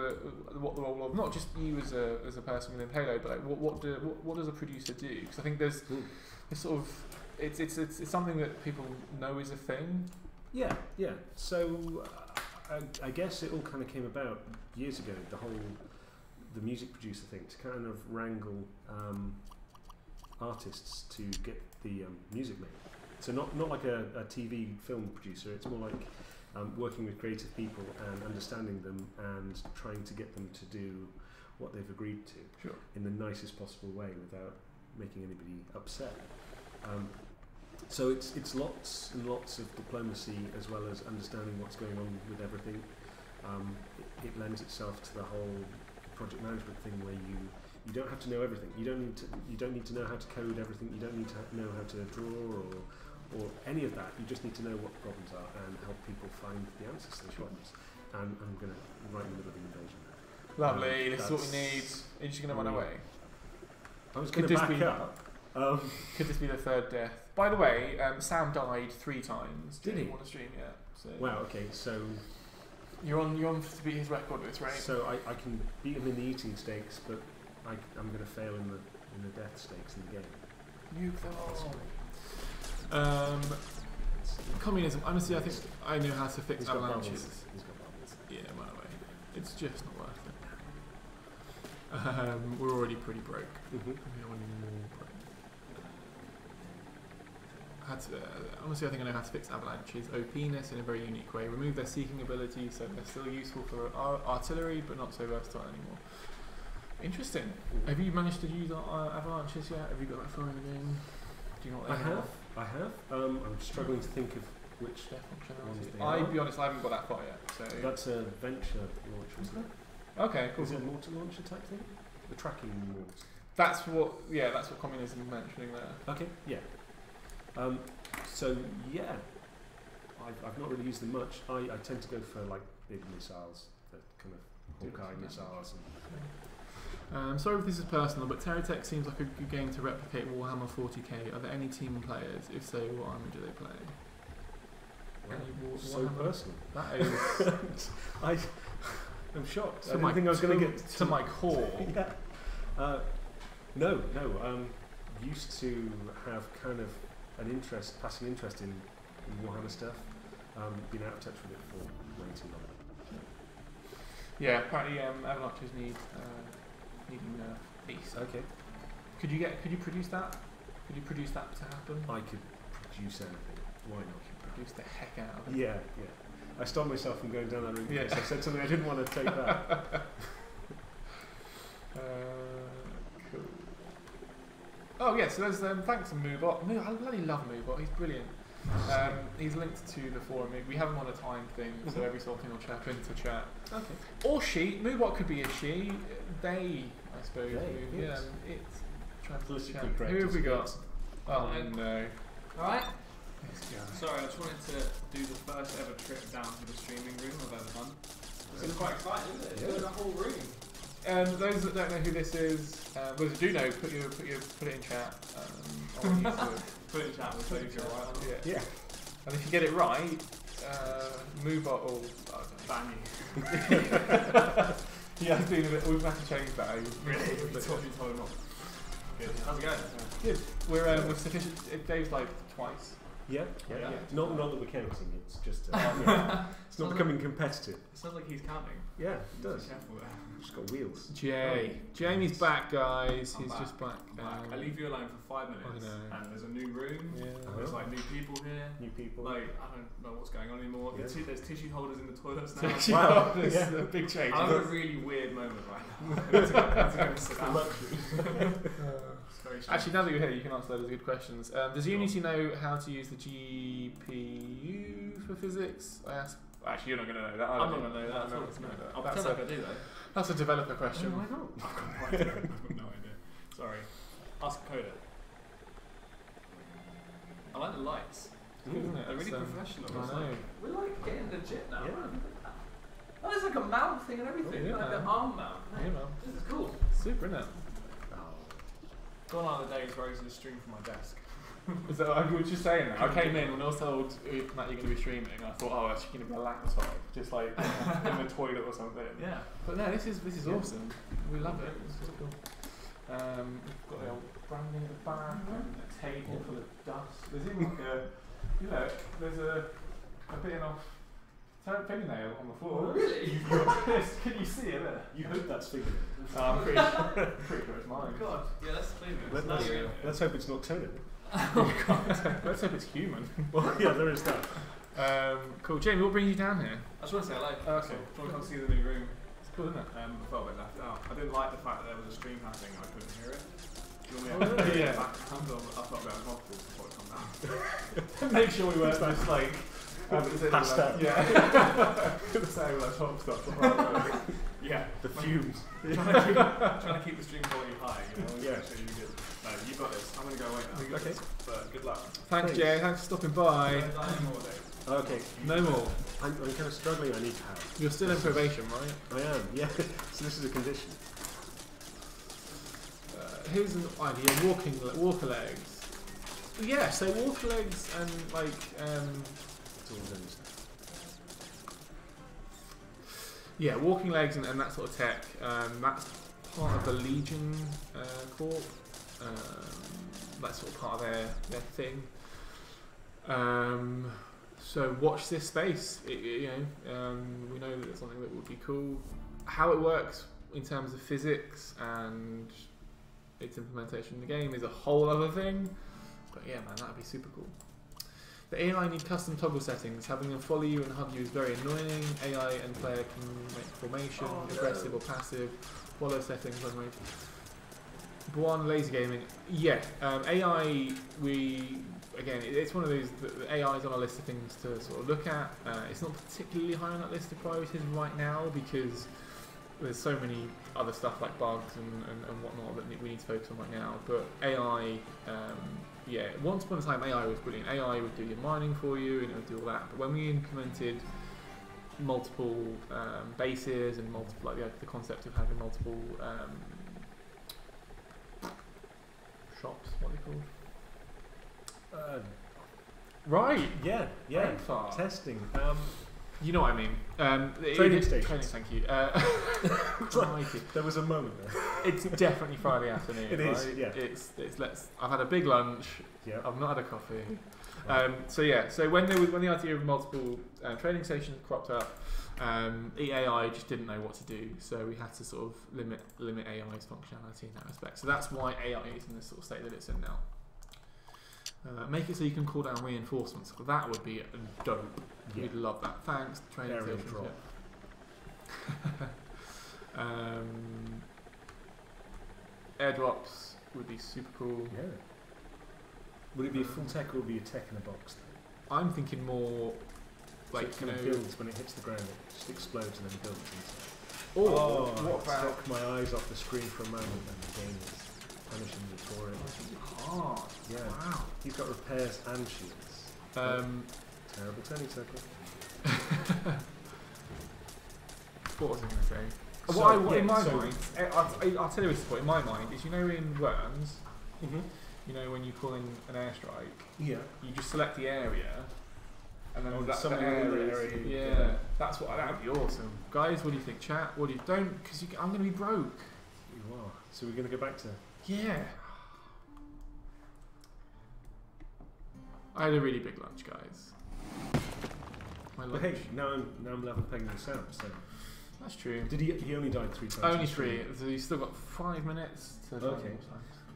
the role of not just you as a person within Halo, but like what does a producer do? Because I think there's sort of it's something that people know is a thing. Yeah. So I guess it all kind of came about years ago. The music producer thing, to kind of wrangle artists to get the music made. So not like a TV film producer. It's more like working with creative people and understanding them and trying to get them to do what they've agreed to in the nicest possible way without making anybody upset. So it's lots and lots of diplomacy as well as understanding what's going on with everything. It lends itself to the whole project management thing where you don't have to know everything. You don't need to know how to code everything. You don't need to know how to draw or any of that. You just need to know what the problems are and help people find the answers to those problems. And I'm going to right in the middle of the invasion. Lovely. This is what we need. Are you just going to run away? I was going to back up. Could this be the third death? By the way, Sam died 3 times. Did he? Want to stream yet? So wow. Okay. So you're on to beat his record at this rate. So I can beat him in the eating stakes, but I'm going to fail in the death stakes in the game. Nuke them all. Communism. Honestly, I think I know how to fix avalanches. He's got bubbles. Yeah, run away. It's just not worth it. We're already pretty broke. We're already more broke. Honestly, I think I know how to fix avalanches. OP-ness in a very unique way. Remove their seeking ability, so they're still useful for artillery, but not so versatile anymore. Interesting. Have you managed to use avalanches yet? Have you got that far in the game? Do you know what they have? I have. I'm struggling to think of which functionality. I'll be honest, I haven't got that far yet. So that's a venture launcher, isn't it? Okay, cool. Is it a mortar launcher type thing? The tracking mortars. That's what communism is mentioning there. Okay, yeah. So yeah, I've not really used them much. I tend to go for like big missiles, the kind of Hawkeye missiles. Sorry if this is personal, but TerraTech seems like a good game to replicate Warhammer 40k. Are there any team players? If so, what army do they play? Wow. So personal. That is. I'm shocked. I didn't think I was going to get to my core. Yeah. No. Used to have kind of passing interest in Warhammer stuff. Been out of touch with it for way too long. Yeah, apparently avalanches needing peace. Okay. Could you produce that? Could you produce that to happen? I could produce anything. Why not? Produce the heck out of it. Yeah. I stopped myself from going down that route because I said something I didn't want to take that. Cool. Oh yeah, so there's thanks to Moobot. I bloody love Moobot. He's brilliant. He's linked to the forum. We have him on a time thing, so every so often he'll chap into chat. Okay. Or she. Moobot could be a she. They, I suppose. They, yes. It's politically correct. Who have we got? Oh no. Alright. Sorry, I just wanted to do the first ever trip down to the streaming room I've ever done. It's quite exciting, isn't it? There's a whole room. Those that don't know who this is, those that do know, put it in chat. On YouTube. Put it in chat. We'll tell you if you're right on it. Yeah. And if you get it right, move on. Or ban you. He has been a bit. We've had to change that. Really? You told him not. Good. How's it going? Good. We're sufficient. Dave's like twice. Yeah. Not that we're counting. It's just it's not becoming competitive. It sounds like he's counting. Yeah, it does. Be careful there. Just got wheels. Jamie's back, guys. He's just back. I leave you alone for 5 minutes, and there's a new room. Yeah. And there's like new people here. New people. Like I don't know what's going on anymore. Yeah. There's tissue holders in the toilets now. Wow, This is a big change. I'm in a really weird moment right now. I have to go and sit down. Actually, now that you're here, you can answer those good questions. Does Unity know how to use the GPU for physics? I asked. Actually, you're not going to know that. I'm not going to know that. I'll pretend like I do though. That's a developer question. Why not? I've got no idea. Sorry. Ask a coder. I like the lights. Isn't it? They're really professional. I know. We're like getting legit now. Yeah. Man. Oh, there's like a mount thing and everything. Yeah, like the arm mount. Yeah, man. This is cool. Super, isn't it? Gone are the days where I used to stream from my desk. Is that, I was just saying that. I came in when I was told Matt you're going to be streaming. I thought, oh, it's going to be a laptop, just like in the toilet or something. Yeah. But no, this is awesome. We love it. It's just cool. We've got the old branding at the back and a table full of dust. There's even like there's a bit off fingernail on the floor. Oh, really? You've got this. Can you see it there? You hope that's fingernail. I'm pretty sure it's mine. Oh God. Yeah, let's clean it. Let's hope it's not toenail. Oh God. Let's hope it's human. Well, yeah, there is that. Cool. Jamie, what brings you down here? I just want to say hello. Okay. Do you want to come see the new room? It's cool, isn't it? I felt a bit left out. I didn't like the fact that there was a stream happening and I couldn't hear it. Yeah. I felt a bit uncomfortable before it come down. Make sure we weren't just like Passed out. Yeah. Say like top stuff. Yeah. The fumes. Trying to keep the stream quality high, you know. Yeah. So you get, no, you got this. I'm gonna go away now. Okay. But good luck. Thanks, Jay. Thanks for stopping by. Okay. No more. I'm kind of struggling. I need help. You're still in probation, right? I am. Yeah. So this is a condition. Here's an idea. Walker legs. Yeah. So walker legs and like. Yeah, walking legs and that sort of tech. That's part of the Legion Corp. That's sort of part of their thing. So watch this space. We know that it's something that would be cool. How it works in terms of physics and its implementation in the game is a whole other thing. But yeah, man, that'd be super cool. The AI need custom toggle settings. Having them follow you and hug you is very annoying. AI and player can make formation, aggressive or passive, follow settings, run rate. Buon laser gaming. Yeah, AI, it's one of those, the AI is on our list of things to sort of look at. It's not particularly high on that list of priorities right now because there's so many other stuff like bugs and whatnot that we need to focus on right now. But AI, once upon a time AI was brilliant. AI would do your mining for you and it would do all that. But when we implemented multiple bases and multiple, the concept of having multiple shops, what are they called? Right. Yeah. Rainfall. Testing. You know what I mean. Training stations. Training, thank you. There was a moment there. It's definitely Friday afternoon. It is, right? yeah. I've had a big lunch. Yeah. I've not had a coffee. Right. So when the idea of multiple training stations cropped up, AI just didn't know what to do. So we had to sort of limit AI's functionality in that respect. So that's why AI is in the sort of state that it's in now. Make it so you can call down reinforcements. That would be dope. Yeah. We'd love that. Thanks. Training stations. Airdrops would be super cool. Yeah. Would it be a full tech or would it be a tech in a box? I'm thinking more like so it builds when it hits the ground. It just explodes and then builds inside. What about? Took my eyes off the screen for a moment and the game is punishing me for it. Hard. Yeah. Wow. You've got repairs and shields. Terrible turning circle. What was I going to say? So, In my mind, I'll tell you this point. In my mind, is in Worms, when you pull in an airstrike, yeah, you just select the area, and then that area. Yeah, that would be awesome, guys. What do you think, chat? What do you don't? Because I'm going to be broke. You are. So we're going to go back to. Yeah. I had a really big lunch, guys. My lunch. But hey, now I'm level pegging this out. So. That's true. Did he only died 3 times? Only 3. So he's still got 5 minutes to die. Okay.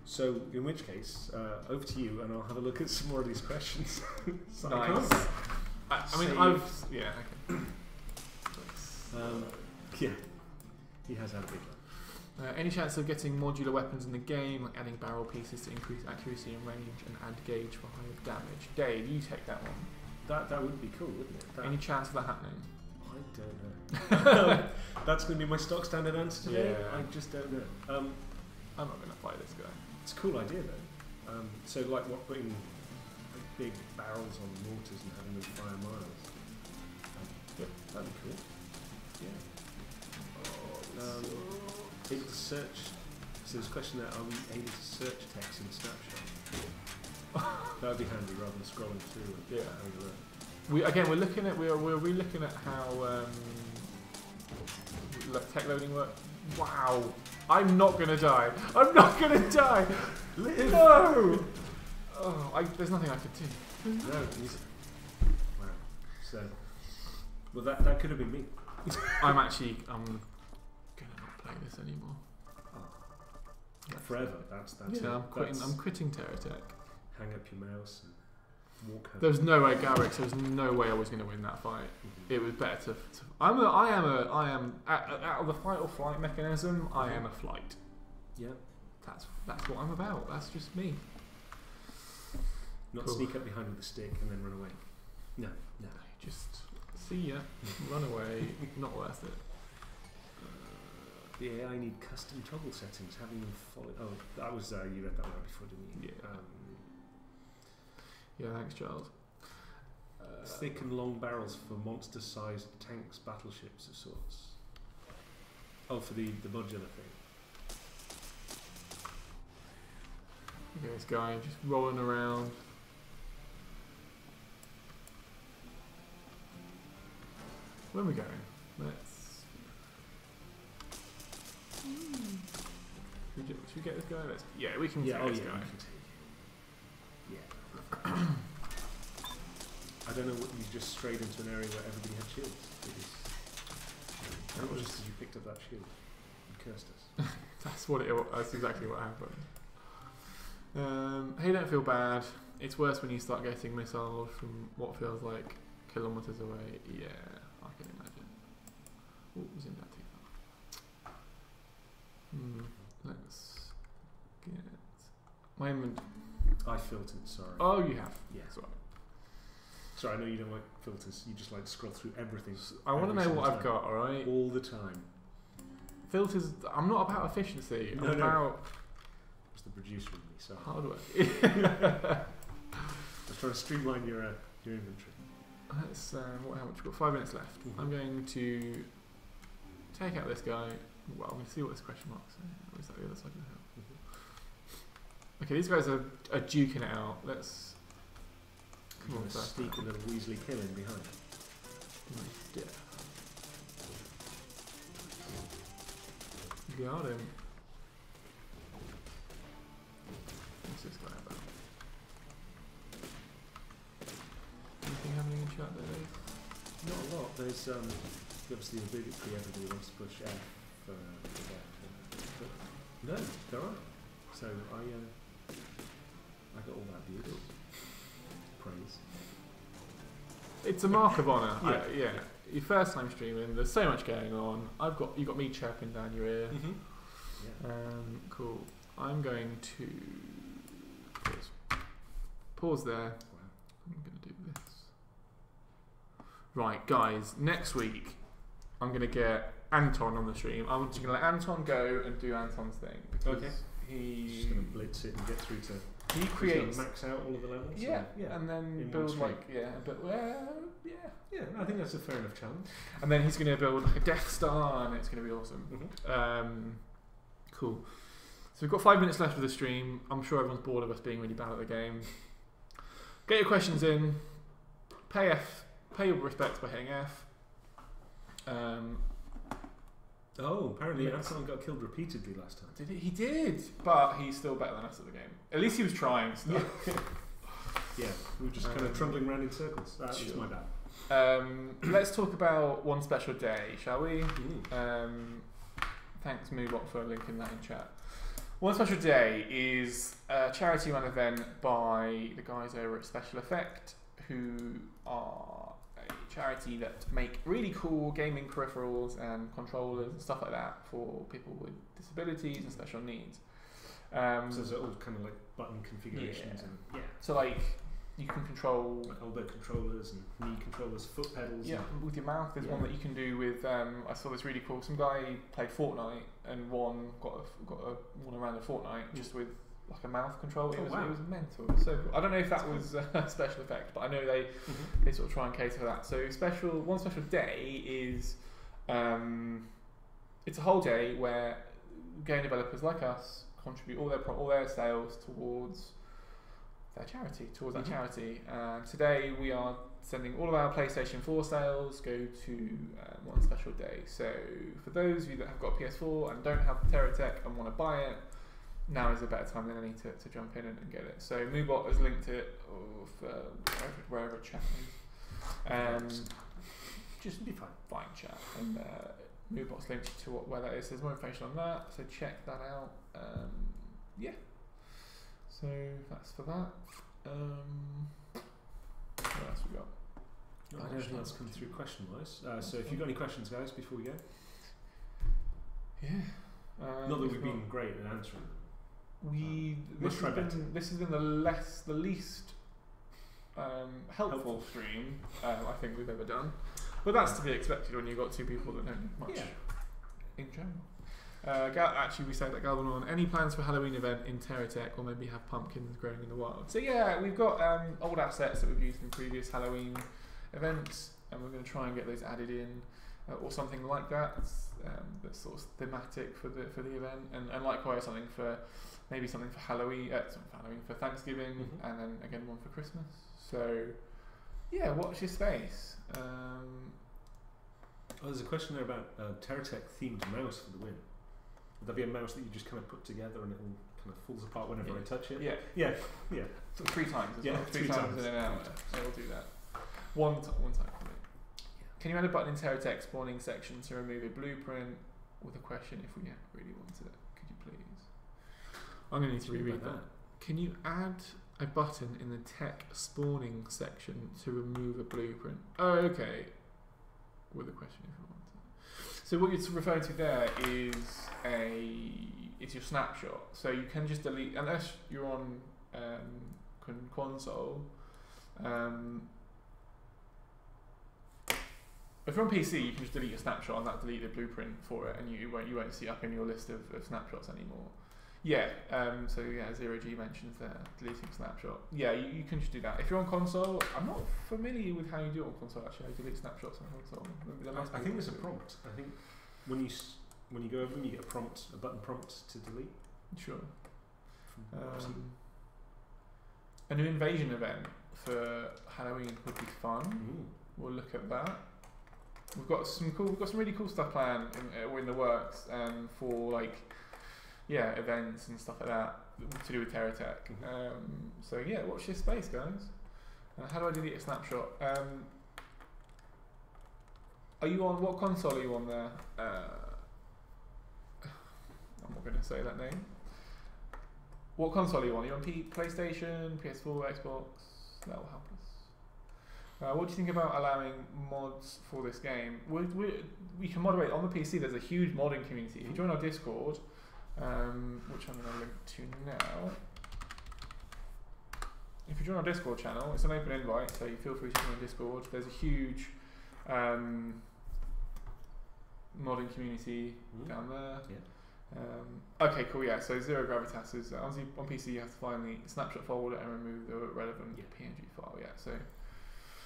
So in which case, over to you, and I'll have a look at some more of these questions. Nice. Okay. Yeah, he has had a big one. Any chance of getting modular weapons in the game, like adding barrel pieces to increase accuracy and range, and add gauge for higher damage? Dave, you take that one. That would be cool, wouldn't it? Any chance of that happening? I don't know. That's going to be my stock standard answer today. Yeah. I just don't know. I'm not going to fight this guy. It's a cool idea though. So like putting big barrels on mortars and having them fire miles. Yep, that'd be cool. Yeah. Able to search. So there's a question there: are we able to search text in Snapshot? That would be handy rather than scrolling through. And having a look. We're looking at we're re-looking at how tech loading works. Wow, I'm not gonna die. I'm not gonna die. Live. No. Oh, there's nothing I could do. No. Wow. So, well, that could have been me. I'm gonna not play this anymore. Forever. That's yeah. it. I'm quitting TerraTech. Hang up your mouse and walk home. There's no way, Garrix. There's no way I was going to win that fight. It was better to. I am out of the fight or flight mechanism. I am a flight. Yeah. That's what I'm about. That's just me. Not sneak up behind with a stick and then run away. No. Just see ya, run away. Not worth it. The AI need custom toggle settings. Having them follow. Oh, that was you read that one before, didn't you? Yeah. Yeah, thanks, Charles. Thick and long barrels for monster-sized tanks, battleships of sorts. Oh, for the modular thing. Okay, this guy just rolling around. Where are we going? Let's. Should we get this guy? Yeah, we can take this guy. Yeah. I don't know what you just strayed into an area where everybody had shields. That was just as you picked up that shield. You cursed us. That's exactly what happened. Hey, don't feel bad. It's worse when you start getting missiles from what feels like kilometers away. Yeah, I can imagine. Oh, zoom that too far. Let's get my inventory. I filtered, sorry. Oh, you have? Yeah. Sorry. Sorry, I know you don't like filters. You just like to scroll through everything. I want to know what I've got, alright? All the time. Filters, I'm not about efficiency. I'm about... It's the producer in me, sorry. Hard work. I was trying to streamline your inventory. Let's, how much? We've got 5 minutes left. I'm going to take out this guy. Well, I'm going to see what this question mark is. Or is that the other side of the hill? Okay, these guys are duking it out. Let's... Come on, sneak a little Weasley kill in behind. Yeah. Got him. What's this guy about? Anything happening in chat there, Dave? Not a lot. There's obviously obligatory everybody wants to push F for that. But no, there aren't. So I got all that beautiful praise. It's a mark of honour. Yeah. Your first time streaming. There's so much going on. You got me chirping down your ear. Yeah. Cool. I'm going to pause there. Wow. I'm going to do this. Right, guys. Next week, I'm going to get Anton on the stream. I'm just going to let Anton go and do Anton's thing because Okay. he's just going to blitz it and get through to He creates max out all of the levels. Yeah, yeah, and then in build one like yeah. I think that's a fair enough challenge. And then he's going to build like a Death Star, and it's going to be awesome. Cool. So we've got 5 minutes left of the stream. I'm sure everyone's bored of us being really bad at the game. Get your questions in. Pay your respects by hitting F. Apparently Anton got killed repeatedly last time. Did he? He did, but he's still better than us at the game. At least he was trying stuff. Yeah, we were just kind of trundling around in circles. That was my bad. Let's talk about one special day, shall we? Thanks, Moobot, for linking that in chat. One special day is a charity run event by the guys over at Special Effect, who are a charity that make really cool gaming peripherals and controllers and stuff like that for people with disabilities and special needs. So those are all kind of like button configurations and so like you can control like elbow controllers and knee controllers, foot pedals. Yeah, with your mouth. There's one that you can do with. I saw this really cool. Some guy played Fortnite and got a one around a Fortnite just with like a mouth control. It was mental. It was so cool. I don't know if that was a special effect, but I know they sort of try and cater for that. So one special day is it's a whole day where game developers like us contribute all their sales towards that charity. Today we are sending all of our PlayStation 4 sales go to one special day. So for those of you that have got a PS4 and don't have TerraTech and want to buy it, now is a better time than any to jump in and get it. So Moobot has linked it for wherever chat is. Just be fine chat. And Moobot's linked to where that is. There's more information on that, so check that out. So that's for that. What else we got? I don't think that's come through question-wise. So if you've got any questions, guys, before we go. Not that we've been great at answering them. This has been the least helpful stream I think we've ever done. But that's to be expected when you've got two people that don't do much in general. Actually, we said that Galvin on any plans for Halloween event in TerraTech, or maybe have pumpkins growing in the wild. So yeah, we've got old assets that we've used in previous Halloween events, and we're going to try and get those added in, or something like that. That's sort of thematic for the event, and likewise something for Halloween, for Thanksgiving, and then again one for Christmas. So yeah, watch your space. There's a question there about TerraTech themed mouse for the win. Would that be a mouse that you just kind of put together and it all kind of falls apart whenever I touch it? Yeah. So 3 times as well. 3 times in an hour. So we'll do that. One time. Can you add a button in TerraTech spawning section to remove a blueprint with a question if we really wanted it? Could you please? I'm going to need to reread that. Can you add a button in the tech spawning section to remove a blueprint? Oh, okay. With a question if you want it. So what you're referring to there is your snapshot. So you can just delete, unless you're on console. If you're on PC, you can just delete your snapshot and that delete the blueprint for it, and you won't see up in your list of snapshots anymore. Zero G mentions there, deleting snapshot. Yeah, you can just do that. If you're on console, I'm not familiar with how you do it on console actually, how you delete snapshots on console. I think there's a prompt. I think when you go over them, you get a button prompt to delete. Sure. A new invasion event for Halloween would be fun. We'll look at that. We've got some really cool stuff planned in the works for events and stuff like that to do with TerraTech. So yeah, watch this space, guys. How do I delete a snapshot? Are you on, what console are you on there? I'm not going to say that name. What console are you on? Are you on PlayStation, PS4, Xbox? That will help us. What do you think about allowing mods for this game? We can moderate on the PC. There's a huge modding community. If you join our Discord, which I'm going to link to now. If you join our Discord channel, it's an open invite, so you feel free to join Discord. There's a huge modding community down there. Okay, cool. Yeah, so zero gravitas is obviously on PC. You have to find the snapshot folder and remove the relevant PNG file. Yeah, so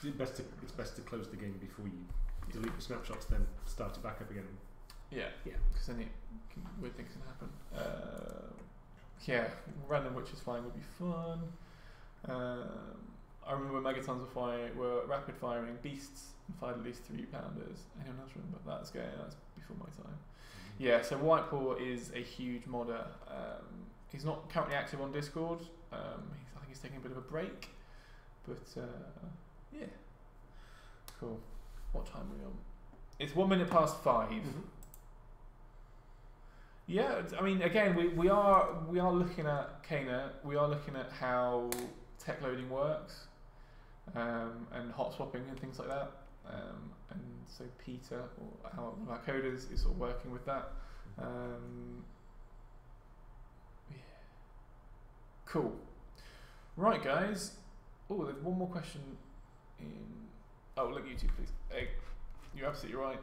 It's best to close the game before you delete the snapshots, then start it back up again. yeah, because then weird things can happen. Yeah, random witches flying would be fun. I remember Megatons were rapid firing beasts and fired at least 3-pounders. Anyone else remember that? That's before my time. Yeah, so Whitepaw is a huge modder. He's not currently active on Discord. I think he's taking a bit of a break. But yeah, cool. What time are we on? It's 1 minute past 5. Yeah, I mean, again, we are looking at Kana. We are looking at how tech loading works, and hot swapping and things like that. And so Peter, or one of our coders, is sort of working with that. Yeah. Cool. Right, guys. Oh, there's one more question. Look, you two, please. Hey, you're absolutely right.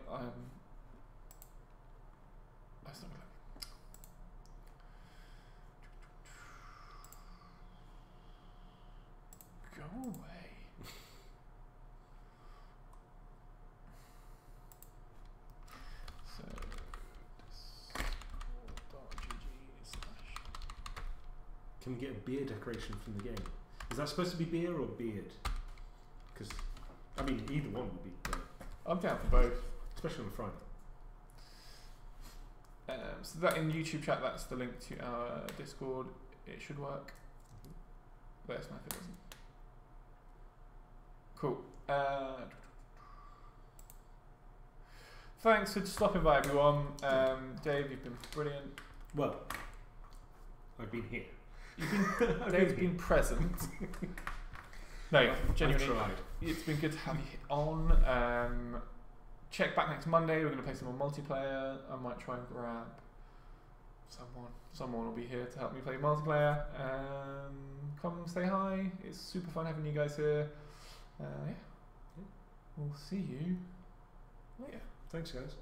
That's not gonna go away. So, can we get a beer decoration from the game? Is that supposed to be beer or beard? Because, I mean, either one would be great. I'm down for both. Especially on a Friday. So that in YouTube chat, that's the link to our Discord. It should work. Let us know if it doesn't. Cool. Thanks for stopping by, everyone. Dave, you've been brilliant. Well, I've been here. Dave's been present. No, genuinely, I've tried. It's been good to have you on. Check back next Monday. We're going to play some more multiplayer. I might try and grab someone. Someone will be here to help me play multiplayer. Come say hi. It's super fun having you guys here. Yeah. We'll see you later. Thanks, guys.